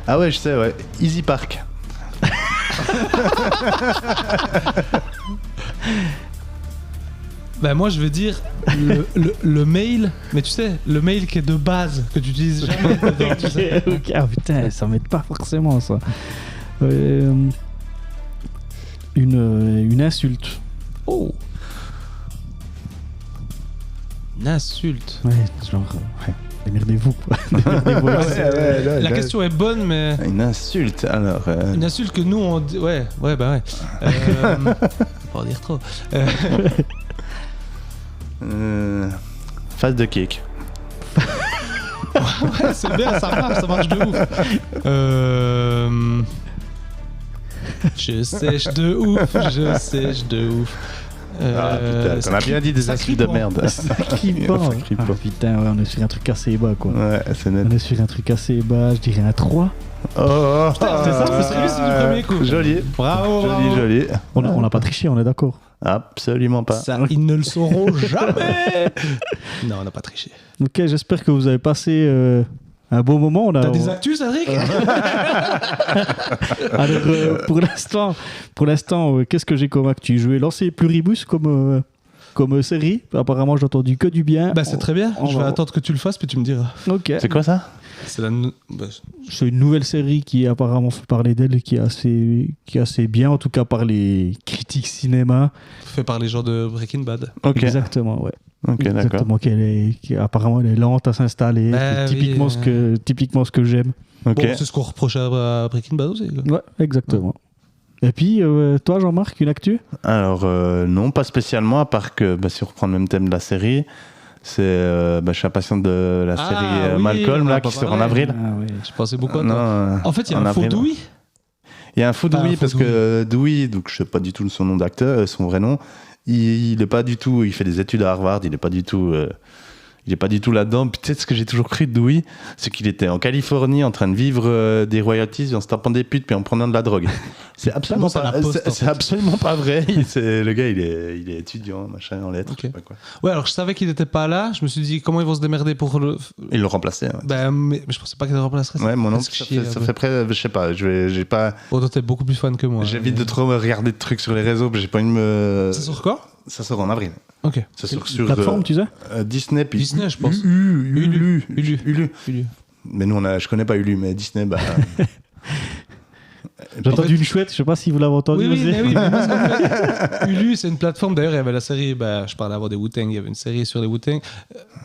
Ah ouais, je sais, ouais. Easy Park. Bah moi je vais dire le mail, mais tu sais, le mail qui est de base, que tu utilises jamais dedans, tu sais. Ok, ah putain, ça m'aide pas forcément ça. Une insulte. Oh. Une insulte. Ouais, genre, ouais, démerdez-vous quoi. Démerdez-vous avec ça. La question est bonne, mais Une insulte, alors. une insulte que nous on dit. Ouais, bah ouais. Pas en dire trop. Face de cake. Ouais, c'est bien, ça marche de ouf. Je sèche de ouf. Ah putain, t'en as bien dit des ça insultes crie de merde. Ça crie pas. Ça crie Ah, pas. putain, ouais, on est sur un truc assez bas quoi. Ouais, c'est net. On est sur un truc assez bas, je dirais un 3. Oh, c'est ça, c'est réussi du premier coup. Joli. Bravo, bravo. Joli. On n'a pas triché, on est d'accord. Absolument pas. Ça, ils ne le sauront jamais. Non, on n'a pas triché. Ok, j'espère que vous avez passé un bon moment. On a, T'as des actus, Cédric? Alors, pour l'instant, qu'est-ce que j'ai comme actu? Je vais lancer Pluribus comme série. Apparemment, j'ai entendu que du bien. Bah c'est très bien. on Je va- vais attendre que tu le fasses puis tu me diras. Ok. C'est quoi ça? C'est C'est une nouvelle série qui apparemment fait parler d'elle et qui est assez bien, en tout cas par les critiques cinéma. fait par les gens de Breaking Bad. Ok. Exactement, ouais. Ok, d'accord. Exactement, apparemment elle est lente à s'installer. Bah C'est typiquement, oui, typiquement ce que j'aime. Ok. Bon, c'est ce qu'on reproche à Breaking Bad aussi. Quoi. Ouais, exactement. Et puis, toi, Jean-Marc, une actu? Alors, non, pas spécialement, à part que si on reprend le même thème de la série, c'est. Je suis impatient de la série oui, Malcolm, on en là, a qui pas sort en parlé. avril. Ah ouais. Je pensais beaucoup à toi. Non, En fait, il y a en un faux avril. Dewey. Il y a un faux Pas un Dewey, faux parce que Dewey, donc je sais pas du tout son nom d'acteur, son vrai nom, il est pas du tout. Il fait des études à Harvard, il est pas du tout. Il est pas du tout là-dedans. Peut-être ce que j'ai toujours cru de Dewey, c'est qu'il était en Californie en train de vivre des royalties en se tapant des putes puis en prenant de la drogue. C'est absolument ça, pas, la Poste, en c'est fait. absolument pas vrai. Le gars, il est étudiant, machin, en lettres. Ok. Je sais pas quoi. Ouais, alors je savais qu'il n'était pas là. Je me suis dit comment ils vont se démerder pour le. Ils l'ont remplacé. Ouais, Bah, mais je pensais pas qu'ils le remplaceraient. ouais mon nom, Parce que chier, ça un peu. fait près. Je sais pas. J'ai pas. Bon, toi, t'es beaucoup plus fan que moi. J'évite de trop regarder de trucs sur les réseaux. J'ai pas envie de me. Ça sort quoi? Ça sort en avril. Ok. Ça sort sur Plateforme, tu sais? Disney, puis Disney, je pense. Ulu. Ulu. Mais nous, je connais pas Ulu, mais Disney, bah. J'ai entendu une chouette, je sais pas si vous l'avez entendu. Oui, aussi. mais parce qu'en fait, Ulu, c'est une plateforme. D'ailleurs, il y avait la série, je parlais avant des Wu-Tang, il y avait une série sur les Wu-Tang.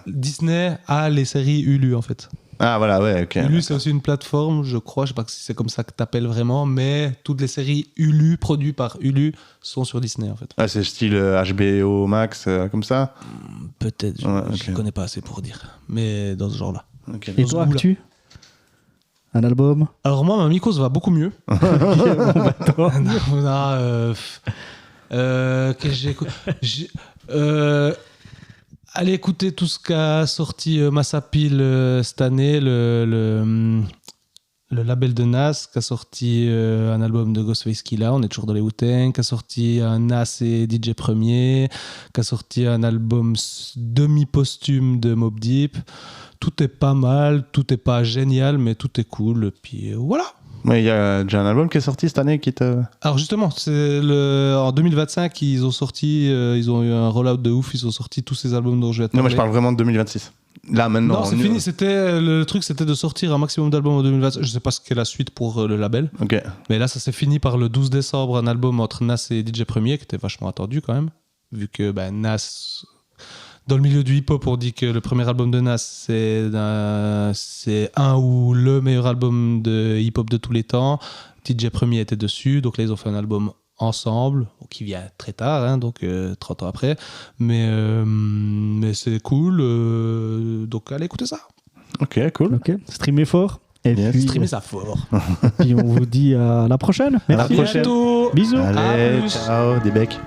Disney a les séries Ulu, en fait. Ah, voilà, ouais, ok. Ulu, c'est aussi une plateforme, je crois, je sais pas si c'est comme ça que t'appelles vraiment, mais toutes les séries Ulu, produites par Ulu, sont sur Disney, en fait. Ah, c'est style HBO Max, comme ça. Peut-être, Ouais, je ok. connais pas assez pour dire. Mais dans ce genre-là. Ok. Et Dans ce toi, goût-là. actu? Un album. Alors moi, ma mycose va beaucoup mieux. On va attendre. Que allez écouter tout ce qu'a sorti Massapil cette année, le label de Nas, qui a sorti un album de Ghostface Killah, on est toujours dans les Wu-Tang, qui a sorti un Nas et DJ Premier, qui a sorti un album demi-posthume de Mobb Deep. Tout est pas mal, tout est pas génial, mais tout est cool. Puis voilà. Mais il y a déjà un album qui est sorti cette année qui te... Alors justement, en 2025, ils ont sorti, ils ont eu un rollout de ouf, ils ont sorti tous ces albums dont je vais te Non, moi parler. je parle vraiment de 2026. Là, maintenant. Non, c'est fini. Le truc, c'était de sortir un maximum d'albums en 2025. Je sais pas ce qu'est la suite pour le label. Ok. Mais là, ça s'est fini par le 12 décembre, un album entre Nas et DJ Premier, qui était vachement attendu quand même. Vu que Nas, dans le milieu du hip-hop, on dit que le premier album de Nas, c'est un ou le meilleur album de hip-hop de tous les temps. DJ Premier était dessus, donc là, ils ont fait un album ensemble, qui vient très tard, hein, donc 30 ans après. Mais c'est cool, donc allez écouter ça. Ok, cool. Ok, streamez fort. Et Yes. puis, Streamer ça fort. puis on vous dit à la prochaine. À la Merci. prochaine. Bientôt. Bisous. À Allez, plus. ciao, des becs.